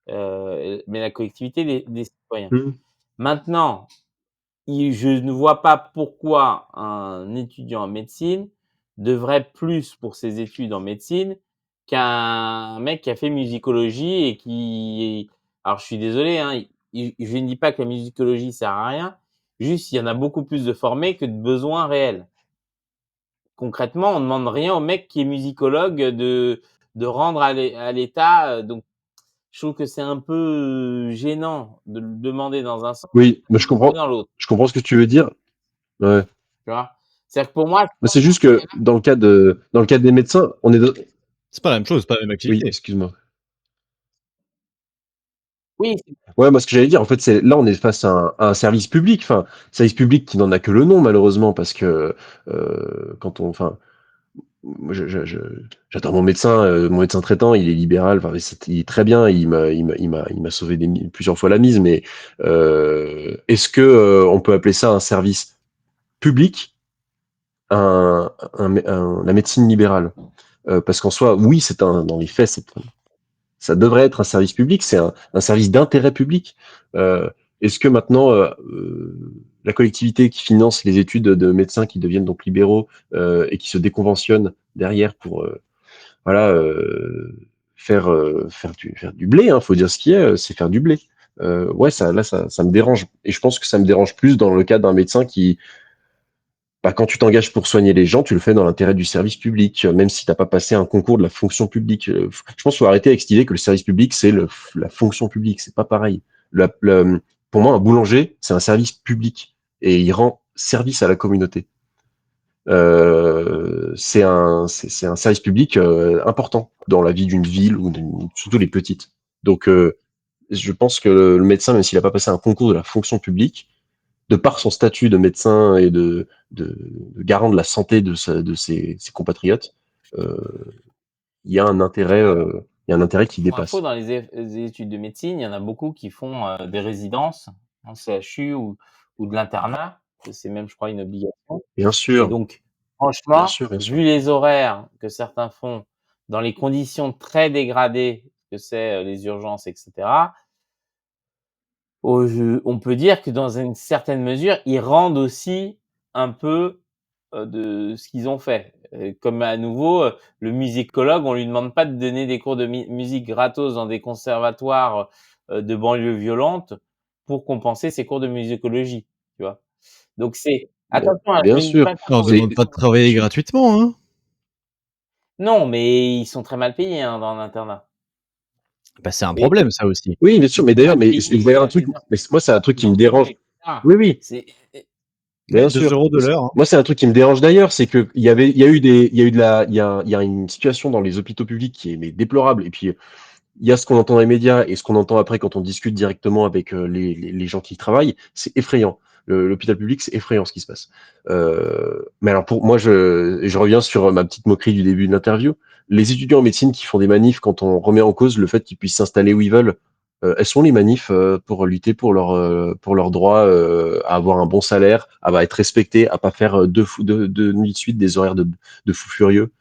S3: mais la collectivité des citoyens.
S2: mmh.
S3: Maintenant, je ne vois pas pourquoi un étudiant en médecine devrait plus pour ses études en médecine qu'un mec qui a fait musicologie et qui... Alors, je suis désolé, hein, je ne dis pas que la musicologie sert à rien, juste il y en a beaucoup plus de formés que de besoins réels. Concrètement, on ne demande rien au mec qui est musicologue de rendre à l'État, donc je trouve que c'est un peu gênant de le demander dans un sens
S2: Oui, mais
S3: et dans l'autre,
S2: je comprends ce que tu veux dire. Ouais.
S3: tu vois? C'est-à-dire que pour moi,
S2: Mais c'est juste que dans le cadre des médecins, on est
S1: C'est pas la même chose, c'est pas la même
S2: oui,
S1: activité.
S2: excuse-moi.
S3: oui,
S2: Ouais, moi, ce que j'allais dire, en fait, là, on est face à un service public, enfin, service public qui n'en a que le nom, malheureusement, parce que, enfin, moi, j'adore mon médecin traitant, il est libéral, enfin, il est très bien, il m'a sauvé plusieurs fois la mise, mais, est-ce que, on peut appeler ça un service public, la médecine libérale? Parce qu'en soi, oui, dans les faits, ça devrait être un service public, c'est un service d'intérêt public. Est-ce que maintenant, la collectivité qui finance les études de médecins qui deviennent donc libéraux et qui se déconventionnent derrière pour voilà faire du blé, hein, faut dire ce qui est, c'est faire du blé. Ouais, ça me dérange et je pense que ça me dérange plus dans le cas d'un médecin qui bah, quand tu t'engages pour soigner les gens, tu le fais dans l'intérêt du service public, même si t'as pas passé un concours de la fonction publique. Je pense qu'il faut arrêter avec cette idée que le service public, c'est la fonction publique. C'est pas pareil. Pour moi, un boulanger, c'est un service public et il rend service à la communauté. C'est un service public important dans la vie d'une ville ou surtout les petites. Donc, je pense que le médecin, même s'il n'a pas passé un concours de la fonction publique, de par son statut de médecin et de garant de la santé de ses compatriotes, euh, il y a un intérêt, il y a un intérêt qui
S3: Pour info,
S2: dépasse.
S3: dans les études de médecine, il y en a beaucoup qui font des résidences en CHU ou de l'internat. C'est même, je crois, une obligation.
S2: Bien
S3: Et
S2: sûr,
S3: donc,
S2: bien
S3: franchement,
S2: sûr, bien sûr.
S3: vu les horaires que certains font dans les conditions très dégradées que c'est les urgences, etc., on peut dire que dans une certaine mesure, ils rendent aussi un peu de ce qu'ils ont fait. Comme à nouveau, le musicologue, on lui demande pas de donner des cours de musique gratos dans des conservatoires de banlieue violente pour compenser ses cours de musicologie, tu vois. Donc c'est attention, hein,
S2: Bien
S3: je ne dis
S2: sûr.
S3: pas qu'il
S1: On leur
S3: faut
S2: C'est
S1: demande pas de travailler gratuitement, hein.
S3: non, mais ils sont très mal payés hein, dans l'internat.
S1: Bah, c'est un
S2: mais
S1: problème ça aussi.
S2: oui, bien sûr. Mais d'ailleurs,
S3: Mal
S2: mais c'est
S3: payés,
S2: d'ailleurs un truc.
S3: les
S2: Mais moi, c'est un truc
S3: infirmiers
S2: qui me
S3: enseignants,
S2: dérange.
S3: etc.
S2: Oui, oui.
S3: C'est
S1: Ouais,
S2: Bien
S1: 2
S2: sûr.
S1: € de l'heure, hein.
S2: Moi, c'est un truc qui me dérange d'ailleurs, c'est que il y a eu il y a eu de la, il y a une situation dans les hôpitaux publics qui est mais déplorable. Et puis, il y a ce qu'on entend dans les médias et ce qu'on entend après quand on discute directement avec les gens qui y travaillent. C'est effrayant. L'hôpital public, c'est effrayant ce qui se passe. Mais alors, pour moi, je reviens sur ma petite moquerie du début de l'interview. Les étudiants en médecine qui font des manifs quand on remet en cause le fait qu'ils puissent s'installer où ils veulent, elles sont les manifs pour lutter pour leur droit à avoir un bon salaire, à être respecté, à pas faire deux nuits de suite des horaires de fous furieux,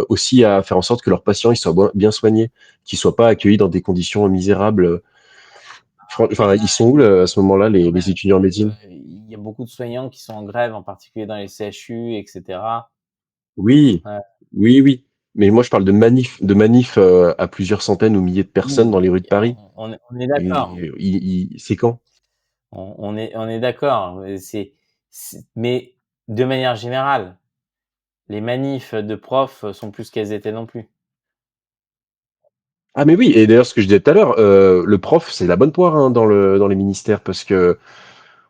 S2: aussi à faire en sorte que leurs patients ils soient bien soignés, qu'ils soient pas accueillis dans des conditions misérables.
S3: mais
S2: Enfin, ils sont où à ce moment-là
S3: quand
S2: les
S3: même,
S2: étudiants en médecine?
S3: il y a beaucoup de soignants qui sont en grève, en particulier dans les CHU, etc.
S2: Oui,
S3: Ouais.
S2: oui, oui. Mais moi je parle de manifs à plusieurs centaines ou milliers de personnes
S3: Oui,
S2: dans les rues de Paris.
S3: on est
S2: Et,
S3: d'accord.
S2: c'est quand?
S3: On est d'accord. Mais de manière générale, les manifs de profs sont plus qu'elles étaient non plus.
S2: Ah mais oui, et d'ailleurs ce que je disais tout à l'heure, le prof c'est la bonne poire hein, dans les ministères parce que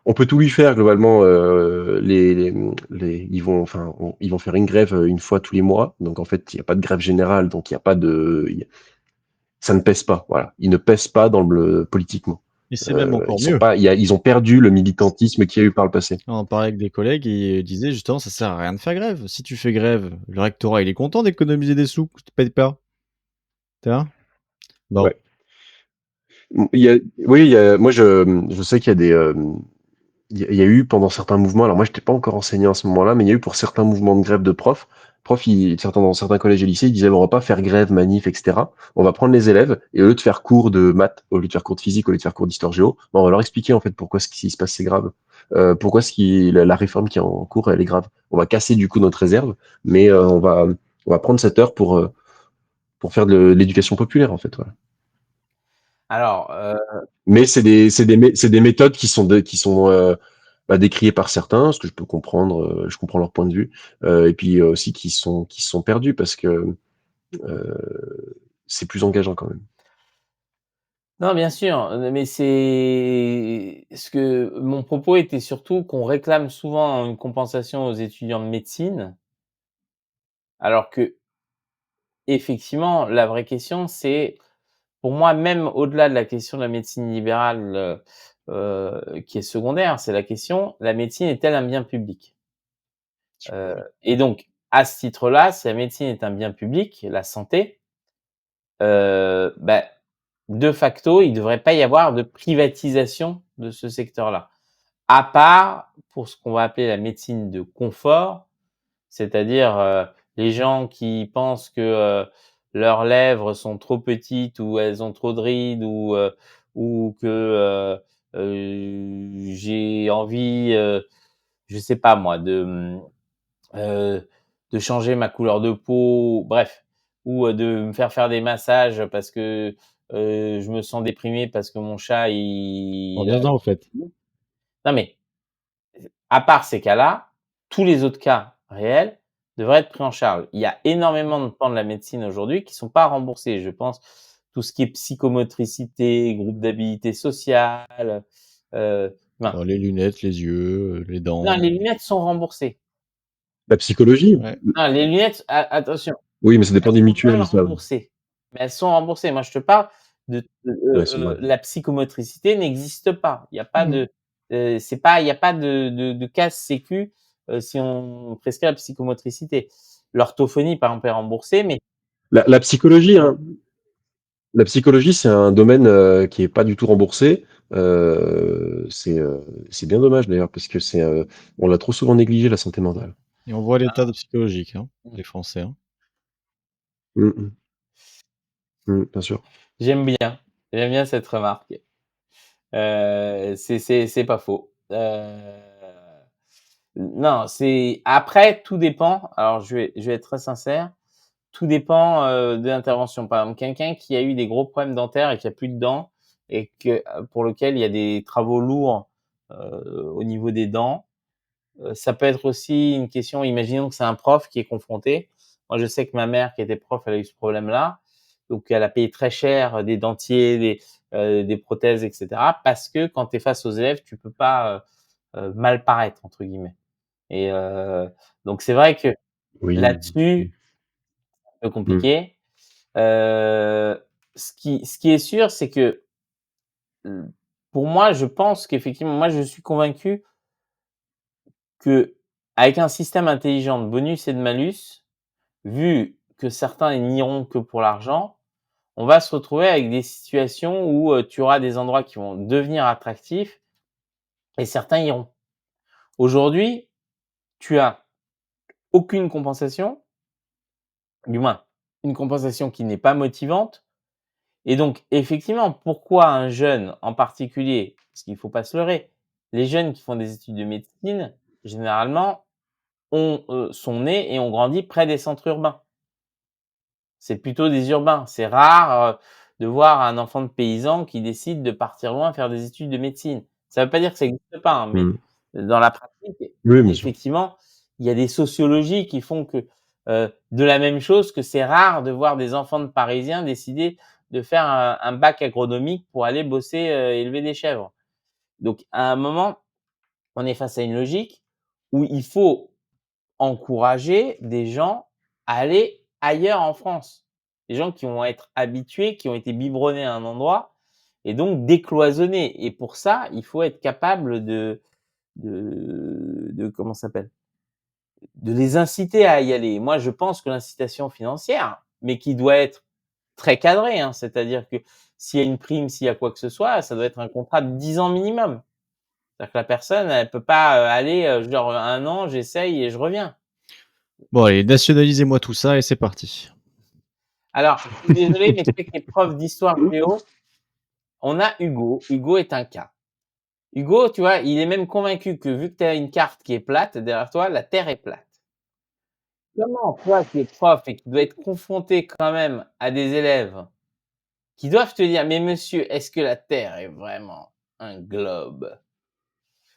S2: on peut tout lui faire globalement. Ils vont enfin ils vont faire une grève une fois tous les mois, donc en fait il n'y a pas de grève générale, donc il y a pas de ça ne pèse pas. Voilà, ils ne pèsent pas dans le politiquement.
S1: Et c'est même
S2: Ils
S1: encore
S2: sont
S1: mieux.
S2: pas, ils ont perdu le militantisme qu'il y a eu par le passé.
S1: On en parlait avec des collègues et ils disaient justement ça sert à rien de faire grève. Si tu fais grève, le rectorat il est content d'économiser des sous que tu payes pas. Tu vois? Bon.
S2: Ouais. Oui, moi je sais qu'il y a il y a eu pendant certains mouvements, alors moi j'étais pas encore enseignant à ce moment-là, mais il y a eu pour certains mouvements de grève de profs, dans certains collèges et lycées, ils disaient on va pas faire grève, manif, etc. On va prendre les élèves et au lieu de faire cours de maths, au lieu de faire cours de physique, au lieu de faire cours d'histoire géo, on va leur expliquer en fait pourquoi ce qui se passe c'est grave, pourquoi la réforme qui est en cours elle est grave. On va casser du coup notre réserve, mais on va prendre cette heure pour faire de l'éducation populaire en fait. Voilà.
S3: Alors,
S2: Mais c'est des méthodes qui sont bah, décriées par certains, ce que je peux comprendre, je comprends leur point de vue, et puis aussi qui sont perdus parce que c'est plus engageant quand même.
S3: non, bien sûr, mais c'est ce que mon propos était surtout qu'on réclame souvent une compensation aux étudiants de médecine, alors que effectivement, la vraie question, c'est pour moi, même au-delà de la question de la médecine libérale, qui est secondaire, c'est la question: la médecine est-elle un bien public? Et donc à ce titre-là, si la médecine est un bien public, la santé, bah, de facto, il ne devrait pas y avoir de privatisation de ce secteur-là. À part pour ce qu'on va appeler la médecine de confort, c'est-à-dire, les gens qui pensent que, leurs lèvres sont trop petites ou elles ont trop de rides ou que, j'ai envie, je sais pas moi, de changer ma couleur de peau, bref, ou de me faire des massages parce que je me sens déprimé parce que mon chat il a...
S1: Reviens-en au fait.
S3: Non mais à part ces cas-là, tous les autres cas réels devraient être pris en charge. Il y a énormément de pans de la médecine aujourd'hui qui sont pas remboursés. Je pense tout ce qui est psychomotricité, groupe d'habilité sociale, ben,
S1: Alors les lunettes, les yeux, les
S3: non,
S1: dents.
S3: les lunettes sont remboursées.
S2: La psychologie?
S1: Ouais.
S3: Non, les lunettes, attention,
S2: Oui, mais ça dépend
S3: elles
S2: des
S3: sont pas
S2: mutuelles, ça.
S3: remboursées, mais elles sont remboursées. Moi, je te parle
S2: Ouais, c'est vrai.
S3: la psychomotricité n'existe pas. Il y a pas
S1: Mmh.
S3: de, c'est pas, il y a pas de case sécu, si on prescrit la psychomotricité. L'orthophonie, par exemple, est remboursée, mais
S2: La psychologie, hein, la psychologie, c'est un domaine qui est pas du tout remboursé. C'est bien dommage d'ailleurs, parce que on l'a trop souvent négligé, la santé
S1: Ouais.
S2: mentale.
S1: Et on voit l'état de psychologique, hein, des Français, hein.
S2: Mmh mh. Bien sûr.
S3: j'aime bien, j'aime bien cette remarque. C'est pas faux. Non, c'est après tout dépend. Alors je vais être très sincère. Tout dépend, de l'intervention. Par exemple, quelqu'un qui a eu des gros problèmes dentaires et qui a plus de dents et que, pour lequel il y a des travaux lourds, au niveau des dents, ça peut être aussi une question, imaginons que c'est un prof qui est confronté. Moi, je sais que ma mère qui était prof, elle a eu ce problème-là, donc elle a payé très cher, des dentiers, des prothèses et cetera, parce que quand tu es face aux élèves, tu peux pas, «mal paraître» entre guillemets et donc c'est vrai que
S2: Oui. Mmh.
S3: là-dessus, c'est un peu
S2: Mmh.
S3: compliqué. Ce qui est sûr, c'est que, pour moi, je pense qu'effectivement, moi, je suis convaincu qu'avec un système intelligent de bonus et de malus, vu que certains n'iront que pour l'argent, on va se retrouver avec des situations où, tu auras des endroits qui vont devenir attractifs et certains iront. Aujourd'hui, tu as aucune compensation, du moins une compensation qui n'est pas motivante. Et donc, effectivement, pourquoi un jeune en particulier, parce qu'il ne faut pas se leurrer, les jeunes qui font des études de médecine, généralement, sont nés et ont grandi près des centres urbains. C'est plutôt des urbains. C'est rare, de voir un enfant de paysan qui décide de partir loin faire des études de médecine. Ça ne veut pas dire que ça n'existe pas, hein, mais
S2: Mmh.
S3: dans la pratique,
S2: Oui, bien sûr.
S3: effectivement, il y a des sociologies qui font que, de la même chose que c'est rare de voir des enfants de parisiens décider de faire un bac agronomique pour aller bosser, élever des chèvres. Donc à un moment, on est face à une logique où il faut encourager des gens à aller ailleurs en France. Des gens qui vont être habitués, qui ont été biberonnés à un endroit et donc décloisonnés et pour ça, il faut être capable de comment ça s'appelle? De les inciter à y aller. Moi, je pense que l'incitation financière, mais qui doit être très cadrée, hein, c'est-à-dire que s'il y a une prime, s'il y a quoi que ce soit, ça doit être un contrat de 10 ans minimum. C'est-à-dire que la personne, elle peut pas, aller, genre 1 an, j'essaye et je reviens.
S1: Bon allez, nationalisez-moi tout ça et c'est parti.
S3: Alors, je suis désolé, mais je sais que tu es prof d'histoire géo. On a Hugo. Hugo est un cas. Hugo, tu vois, il est même convaincu que vu que tu as une carte qui est plate, derrière toi, la Terre est plate. Comment toi qui es prof et qui dois être confronté quand même à des élèves qui doivent te dire: «Mais monsieur, est-ce que la Terre est vraiment un globe?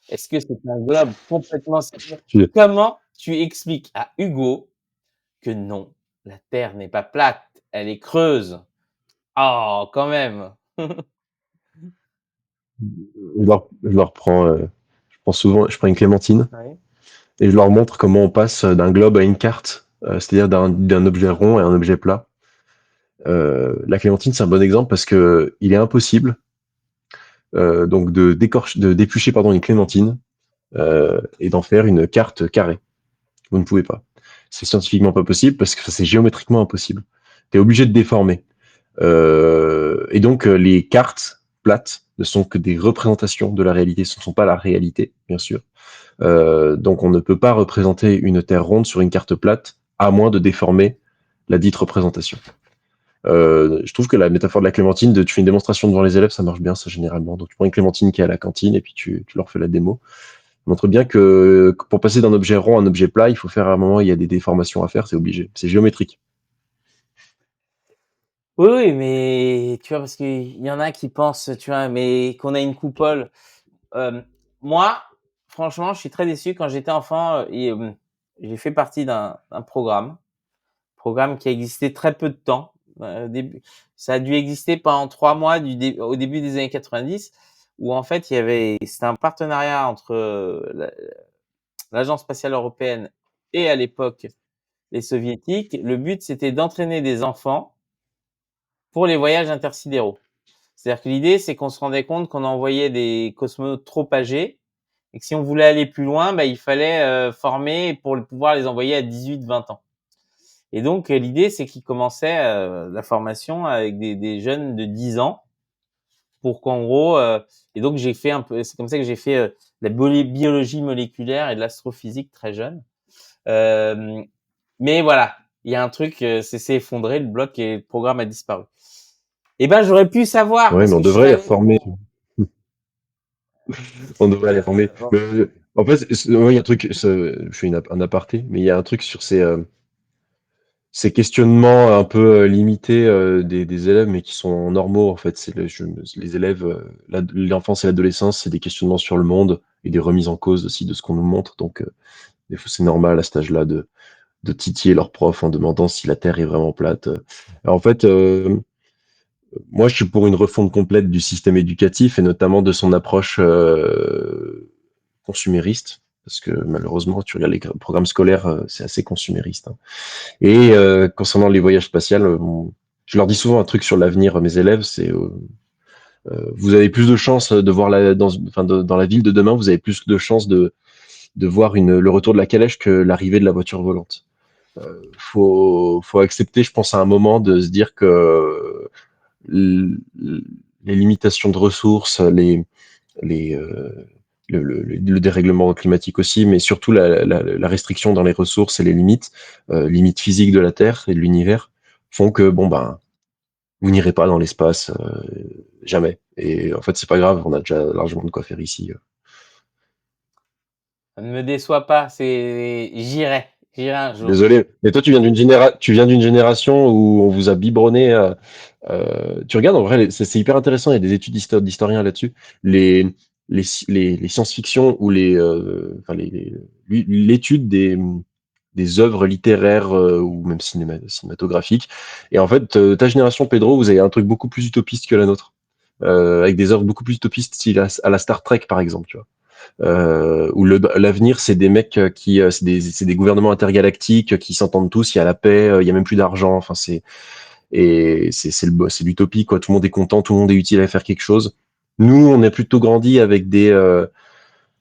S3: Est-ce que c'est un globe complètement circulaire?»
S2: Tu
S3: Comment tu expliques à Hugo que non, la Terre n'est pas plate, elle est creuse? Oh, quand même!
S2: je leur prends, je prends une clémentine
S3: Oui.
S2: et je leur montre comment on passe d'un globe à une carte, c'est-à-dire d'un objet rond à un objet plat. La clémentine, c'est un bon exemple parce que il est impossible donc de d'éplucher pardon une clémentine et d'en faire une carte carrée. Vous ne pouvez pas. C'est scientifiquement pas possible parce que c'est géométriquement impossible. Tu es obligé de déformer. Et donc les cartes plates ne sont que des représentations de la réalité, ce ne sont pas la réalité, bien sûr. Donc on ne peut pas représenter une terre ronde sur une carte plate à moins de déformer la dite représentation. Je trouve que la métaphore de la clémentine, tu fais une démonstration devant les élèves, ça marche bien, ça, généralement. Donc, tu prends une clémentine qui est à la cantine et puis tu leur fais la démo. Ça montre bien que pour passer d'un objet rond à un objet plat, il faut faire à un moment, il y a des déformations à faire, c'est obligé. C'est géométrique.
S3: Oui, oui, mais tu vois, parce qu'il y en a qui pensent, tu vois, mais qu'on a une coupole. Moi, franchement, je suis très déçu. Quand j'étais enfant, j'ai fait partie d'un programme qui a existé très peu de temps. Au début, ça a dû exister pendant 3 mois au début des années 90, où en fait, c'était un partenariat entre l'Agence spatiale européenne et à l'époque les soviétiques. Le but, c'était d'entraîner des enfants pour les voyages intersidéraux. C'est-à-dire que l'idée, c'est qu'on se rendait compte qu'on envoyait des cosmonautes trop âgés et que si on voulait aller plus loin, bah, il fallait former pour pouvoir les envoyer à 18-20 ans. Et donc, l'idée, c'est qu'ils commençaient la formation avec des jeunes de 10 ans pour qu'en gros, et donc j'ai fait un peu, c'est comme ça que j'ai fait la biologie moléculaire et de l'astrophysique très jeune. Euh, mais voilà, il y a un truc, c'est effondré, le bloc et le programme a disparu. Eh ben, j'aurais pu savoir
S2: Ouais,
S3: parce
S2: mais on
S3: que je
S2: devrait les
S3: savais.
S2: reformer. On devrait les reformer.
S3: Bon.
S2: Mais, en fait, ouais, il y a un truc, je fais un aparté, mais il y a un truc sur ces questionnements un peu limités des élèves, mais qui sont normaux, en fait. Les élèves, l'enfance et l'adolescence, c'est des questionnements sur le monde et des remises en cause aussi de ce qu'on nous montre. Donc, des fois, c'est normal à cet âge-là de titiller leur prof en demandant si la Terre est vraiment plate. En fait, moi, je suis pour une refonte complète du système éducatif et notamment de son approche consumériste. Parce que malheureusement, tu regardes les programmes scolaires, c'est assez consumériste, hein. Et concernant les voyages spatials, je leur dis souvent un truc sur l'avenir, mes élèves, c'est vous avez plus de chances de voir dans la ville de demain, vous avez plus de chances de voir le retour de la calèche que l'arrivée de la voiture volante. Faut accepter, je pense, à un moment de se dire que les limitations de ressources, les, le dérèglement climatique aussi, mais surtout la restriction dans les ressources et les limites physiques de la Terre et de l'univers, font que bon ben vous n'irez pas dans l'espace jamais. Et en fait c'est pas grave, on a déjà largement de quoi faire ici.
S3: Ça ne me déçoit pas, j'irai un jour.
S2: Désolé, mais toi tu viens d'une génération où on vous a biberonné. Tu regardes en vrai, c'est hyper intéressant. Il y a des études d'historiens là-dessus. Les les science-fiction ou l'étude des œuvres littéraires ou même cinématographiques. Et en fait, ta génération, Pedro, vous avez un truc beaucoup plus utopiste que la nôtre, avec des œuvres beaucoup plus utopistes, style à la Star Trek par exemple, tu vois. Où l'avenir, c'est des mecs c'est des gouvernements intergalactiques qui s'entendent tous, il y a la paix, il y a même plus d'argent. Enfin, c'est l'utopie, quoi. Tout le monde est content, tout le monde est utile à faire quelque chose. Nous, on a plutôt grandi avec des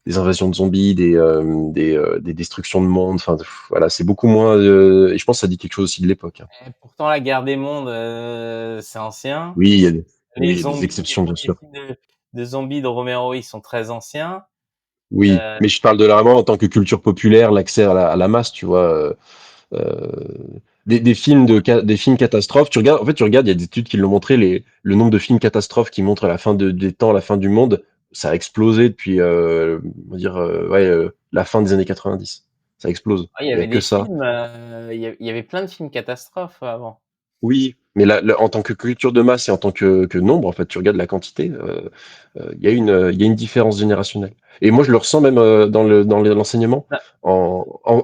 S2: invasions de zombies, des destructions de monde. Enfin, voilà, c'est beaucoup moins. Et je pense que ça dit quelque chose aussi de l'époque, hein.
S3: Et pourtant, la guerre des mondes, c'est ancien.
S2: Oui, oui,
S3: Les
S2: il y a des
S3: zombies, les
S2: exceptions, bien
S3: premiers
S2: sûr.
S3: films de zombies de Romero, ils sont très anciens.
S2: Oui,
S3: Euh,
S2: mais je parle de vraiment en tant que culture populaire, l'accès à la masse, tu vois. Des films catastrophes. En fait, tu regardes, il y a des études qui l'ont montré, le nombre de films catastrophes qui montrent la fin des temps, la fin du monde, ça a explosé depuis, on va dire, la fin des années 90. Ça explose.
S3: il y
S2: Il y a
S3: avait
S2: que
S3: des
S2: ça.
S3: films, il y avait plein de films catastrophes avant.
S2: Oui, mais en tant que culture de masse et en tant que nombre, en fait, tu regardes la quantité, il y a une différence générationnelle. Et moi, je le ressens même l'enseignement,
S3: Bah,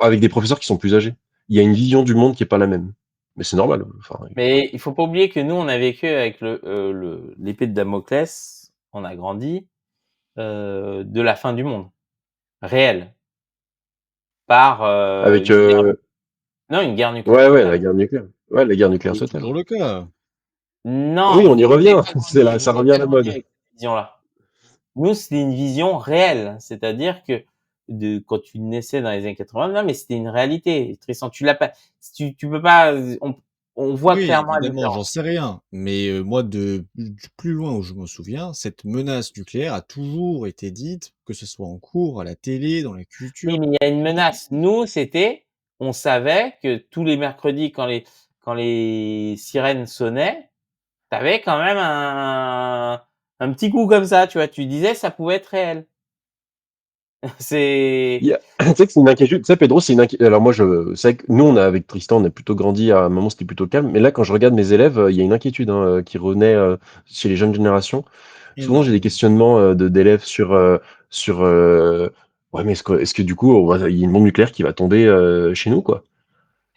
S2: avec des professeurs qui sont plus âgés. Il y a une vision du monde qui est pas la même. Mais c'est normal. Enfin,
S3: mais il faut pas oublier que nous, on a vécu avec l'épée de Damoclès, on a grandi, de la fin du monde, réelle, par
S2: avec,
S3: une guerre, non, une guerre nucléaire
S2: ouais, ouais,
S3: totale.
S2: la guerre nucléaire. Ouais, la guerre nucléaire
S1: C'est
S2: totale.
S1: toujours le cas.
S2: Oui,
S3: Non,
S2: on y
S3: vous avez
S2: revient.
S3: pas grandi,
S2: Ça
S3: vous avez
S2: revient à
S3: pas
S2: la
S3: grandi
S2: mode.
S3: avec cette vision-là. Nous, c'était une vision réelle, c'est-à-dire que quand tu naissais dans les années 80, non, mais c'était une réalité. Tristan, tu l'as pas, tu peux pas, on voit
S1: Oui,
S3: clairement la
S1: évidemment, j'en
S3: différence.
S1: sais rien, mais moi du plus loin où je me souviens, cette menace nucléaire a toujours été dite, que ce soit en cours, à la télé, dans la
S3: Oui,
S1: culture.
S3: mais il y a une menace. Nous, on savait que tous les mercredis, quand les sirènes sonnaient, tu avais quand même un petit coup comme ça, tu vois? Tu disais: «Ça pouvait être réel». C'est
S2: Il y a tu sais que c'est une inquiétude, tu sais Pedro, c'est une inquié alors moi je c'est vrai que nous on a avec Tristan, on a plutôt grandi à un moment c'était plutôt calme, mais là quand je regarde mes élèves, il y a une inquiétude, hein, qui renaît, chez les jeunes générations. Souvent j'ai des
S1: Énormément.
S2: questionnements, d'élèves sur, «Ouais mais est-ce que du coup il y a une bombe nucléaire qui va tomber, chez nous quoi?»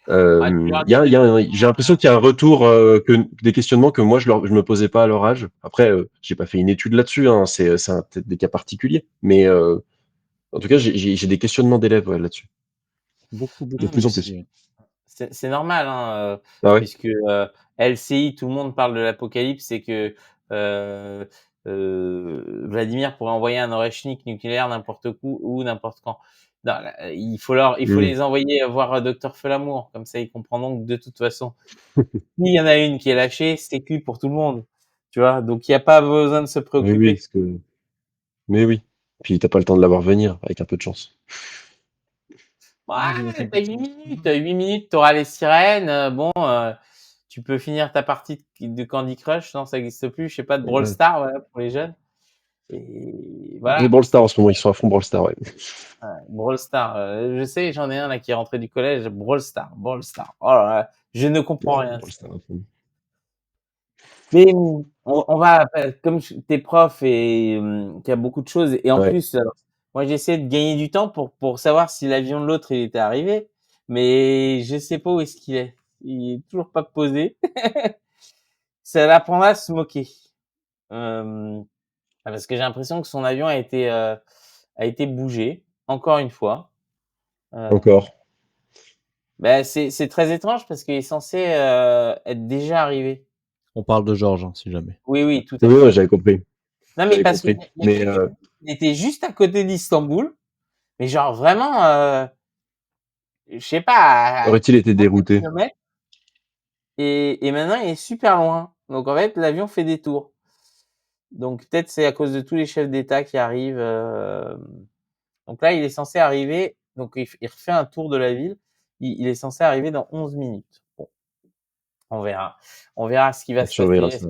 S3: ah, tu leur
S2: Il y
S3: dis
S2: a
S3: de
S2: il y a
S3: toute
S2: un j'ai l'impression qu'il y a un retour, que des questionnements que moi je me posais pas à leur âge. Après, j'ai pas fait une étude là-dessus, hein, c'est peut-être des cas particuliers, mais en tout cas j'ai des questionnements d'élèves, ouais, là-dessus,
S1: Beaucoup,
S2: de
S3: non,
S1: beaucoup
S3: mais
S2: plus en
S1: aussi,
S2: plus.
S1: ouais.
S3: c'est normal, hein,
S2: Ah ouais?
S3: puisque, LCI, tout le monde parle de l'apocalypse et que, heu Vladimir pourrait envoyer un Oreshnik nucléaire n'importe où, n'importe quand. Non, là, il faut
S2: Mmh.
S3: les envoyer voir, Docteur Folamour, comme ça ils comprendront que de toute façon, s'il y en a une qui est lâchée, c'est cuit pour tout le monde, tu vois? Donc il y a pas besoin de se
S2: Oui, oui,
S3: préoccuper.
S2: parce que mais oui. Puis tu as pas le temps de la voir venir, avec un peu de chance.
S1: Avec un
S3: Ouais,
S1: peu
S3: tu
S1: de
S3: 8
S1: chance.
S3: minutes, 8 minutes, tu auras les sirènes, bon, tu peux finir ta partie de Candy Crush, non ça existe plus, je sais pas, de Brawl
S2: Ouais.
S3: Stars, voilà, pour les jeunes et
S2: C'est
S3: voilà,
S2: Brawl Stars en ce moment, ils sont à fond Brawl Stars, ouais.
S3: Brawl Stars, je sais, j'en ai un là qui est rentré du collège, Brawl Stars, Brawl Stars. Oh là là, je ne comprends
S2: Ouais,
S3: rien.
S2: Brawl Stars à fond.
S3: Mais on va, comme tu es prof et qu'il y a beaucoup de choses et en
S2: Ouais.
S3: plus, moi j'essaie de gagner du temps pour savoir si l'avion de l'autre il était arrivé, mais je sais pas où est-ce qu'il est. Il est toujours pas posé. Ça l'apprendra à se moquer. Hem, Parce que j'ai l'impression que son avion a été bougé, encore une fois. Heu,
S2: Encore.
S3: Bah, c'est très étrange parce qu'il est censé, être déjà arrivé.
S1: On parle de Georges, hein, si jamais.
S3: Oui, oui, tout à
S2: Oui, ouais,
S3: fait.
S2: j'avais compris,
S3: Non, mais
S2: j'avais
S3: parce qu'il
S2: compris.
S3: y a
S2: Mais
S3: quelques il était juste à côté d'Istanbul, mais genre vraiment, je sais pas, à
S2: aurait-il été
S3: 3-4
S2: dérouté?
S3: kilomètres et maintenant il est super loin. Donc en fait, l'avion fait des tours. Donc peut-être c'est à cause de tous les chefs d'État qui arrivent, donc là, il est censé arriver, donc il refait un tour de la ville. Il est censé arriver dans 11 minutes. Bon, on verra. On verra ce qui va
S2: On
S3: se passer.
S2: surveillera ça.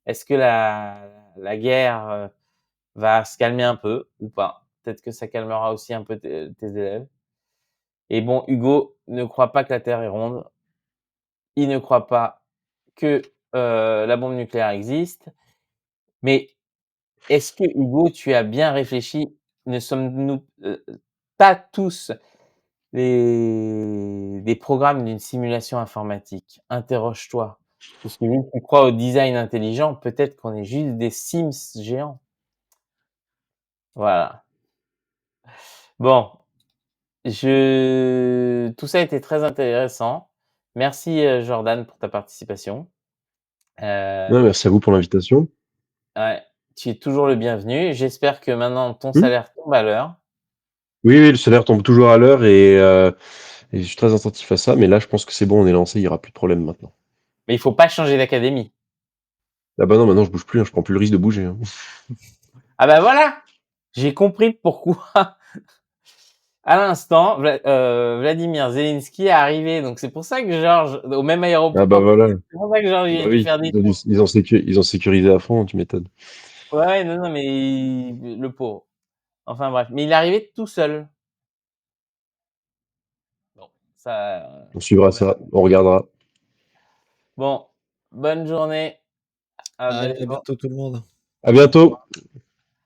S3: Est-ce que la guerre, va se calmer un peu ou pas? Peut-être que ça calmera aussi un peu tes élèves. Et bon, Hugo ne croit pas que la Terre est ronde. Il ne croit pas que, la bombe nucléaire existe. Mais est-ce que Hugo, tu as bien réfléchi? Ne sommes-nous, pas tous des programmes d'une simulation informatique? Interroge-toi. Parce que vu que tu crois au design intelligent, peut-être qu'on est juste des Sims géants. Voilà. Bon, tout ça a été très intéressant. Merci, Jordan pour ta participation. Heu,
S2: Non, merci à vous pour l'invitation.
S3: ouais, tu es toujours le bienvenu. J'espère que maintenant ton
S2: Mmh.
S3: salaire tombe à l'heure.
S2: Oui, oui, le salaire tombe toujours à l'heure et je suis très attentif à ça, mais là, je pense que c'est bon, on est lancé, il y aura plus de problème maintenant.
S3: Mais il faut pas changer d'académie.
S2: Ah bah non, maintenant je bouge plus, hein, je prends plus le risque de bouger, hein.
S3: Ah bah voilà! J'ai compris pourquoi à l'instant Vladimir Zelensky est arrivé. Donc c'est pour ça que Georges au même
S2: Ah bah
S3: aéroport.
S2: voilà,
S3: C'est pour ça que Georges il
S2: bah
S3: a dû
S2: oui,
S3: faire des tours.
S2: ils ont sécurisé à fond, tu m'étonnes.
S3: Ouais, ouais, non, non, mais le pauvre. Enfin bref, mais il est arrivé tout seul. Bon, ça,
S2: On suivra
S3: on verra.
S2: ça, on regardera.
S3: Bon, bonne journée, à
S1: Allez, à
S3: bientôt.
S1: bientôt tout le monde.
S2: À bientôt.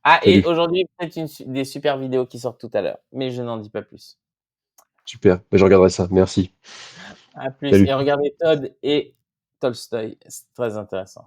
S3: Ah et
S2: Salut.
S3: aujourd'hui, peut-être des super vidéos qui sortent tout à l'heure, mais je n'en dis pas plus.
S2: Super, bah, je regarderai ça. Merci.
S3: À plus et
S2: Salut.
S3: regardez Todd et Tolstoï, c'est très intéressant.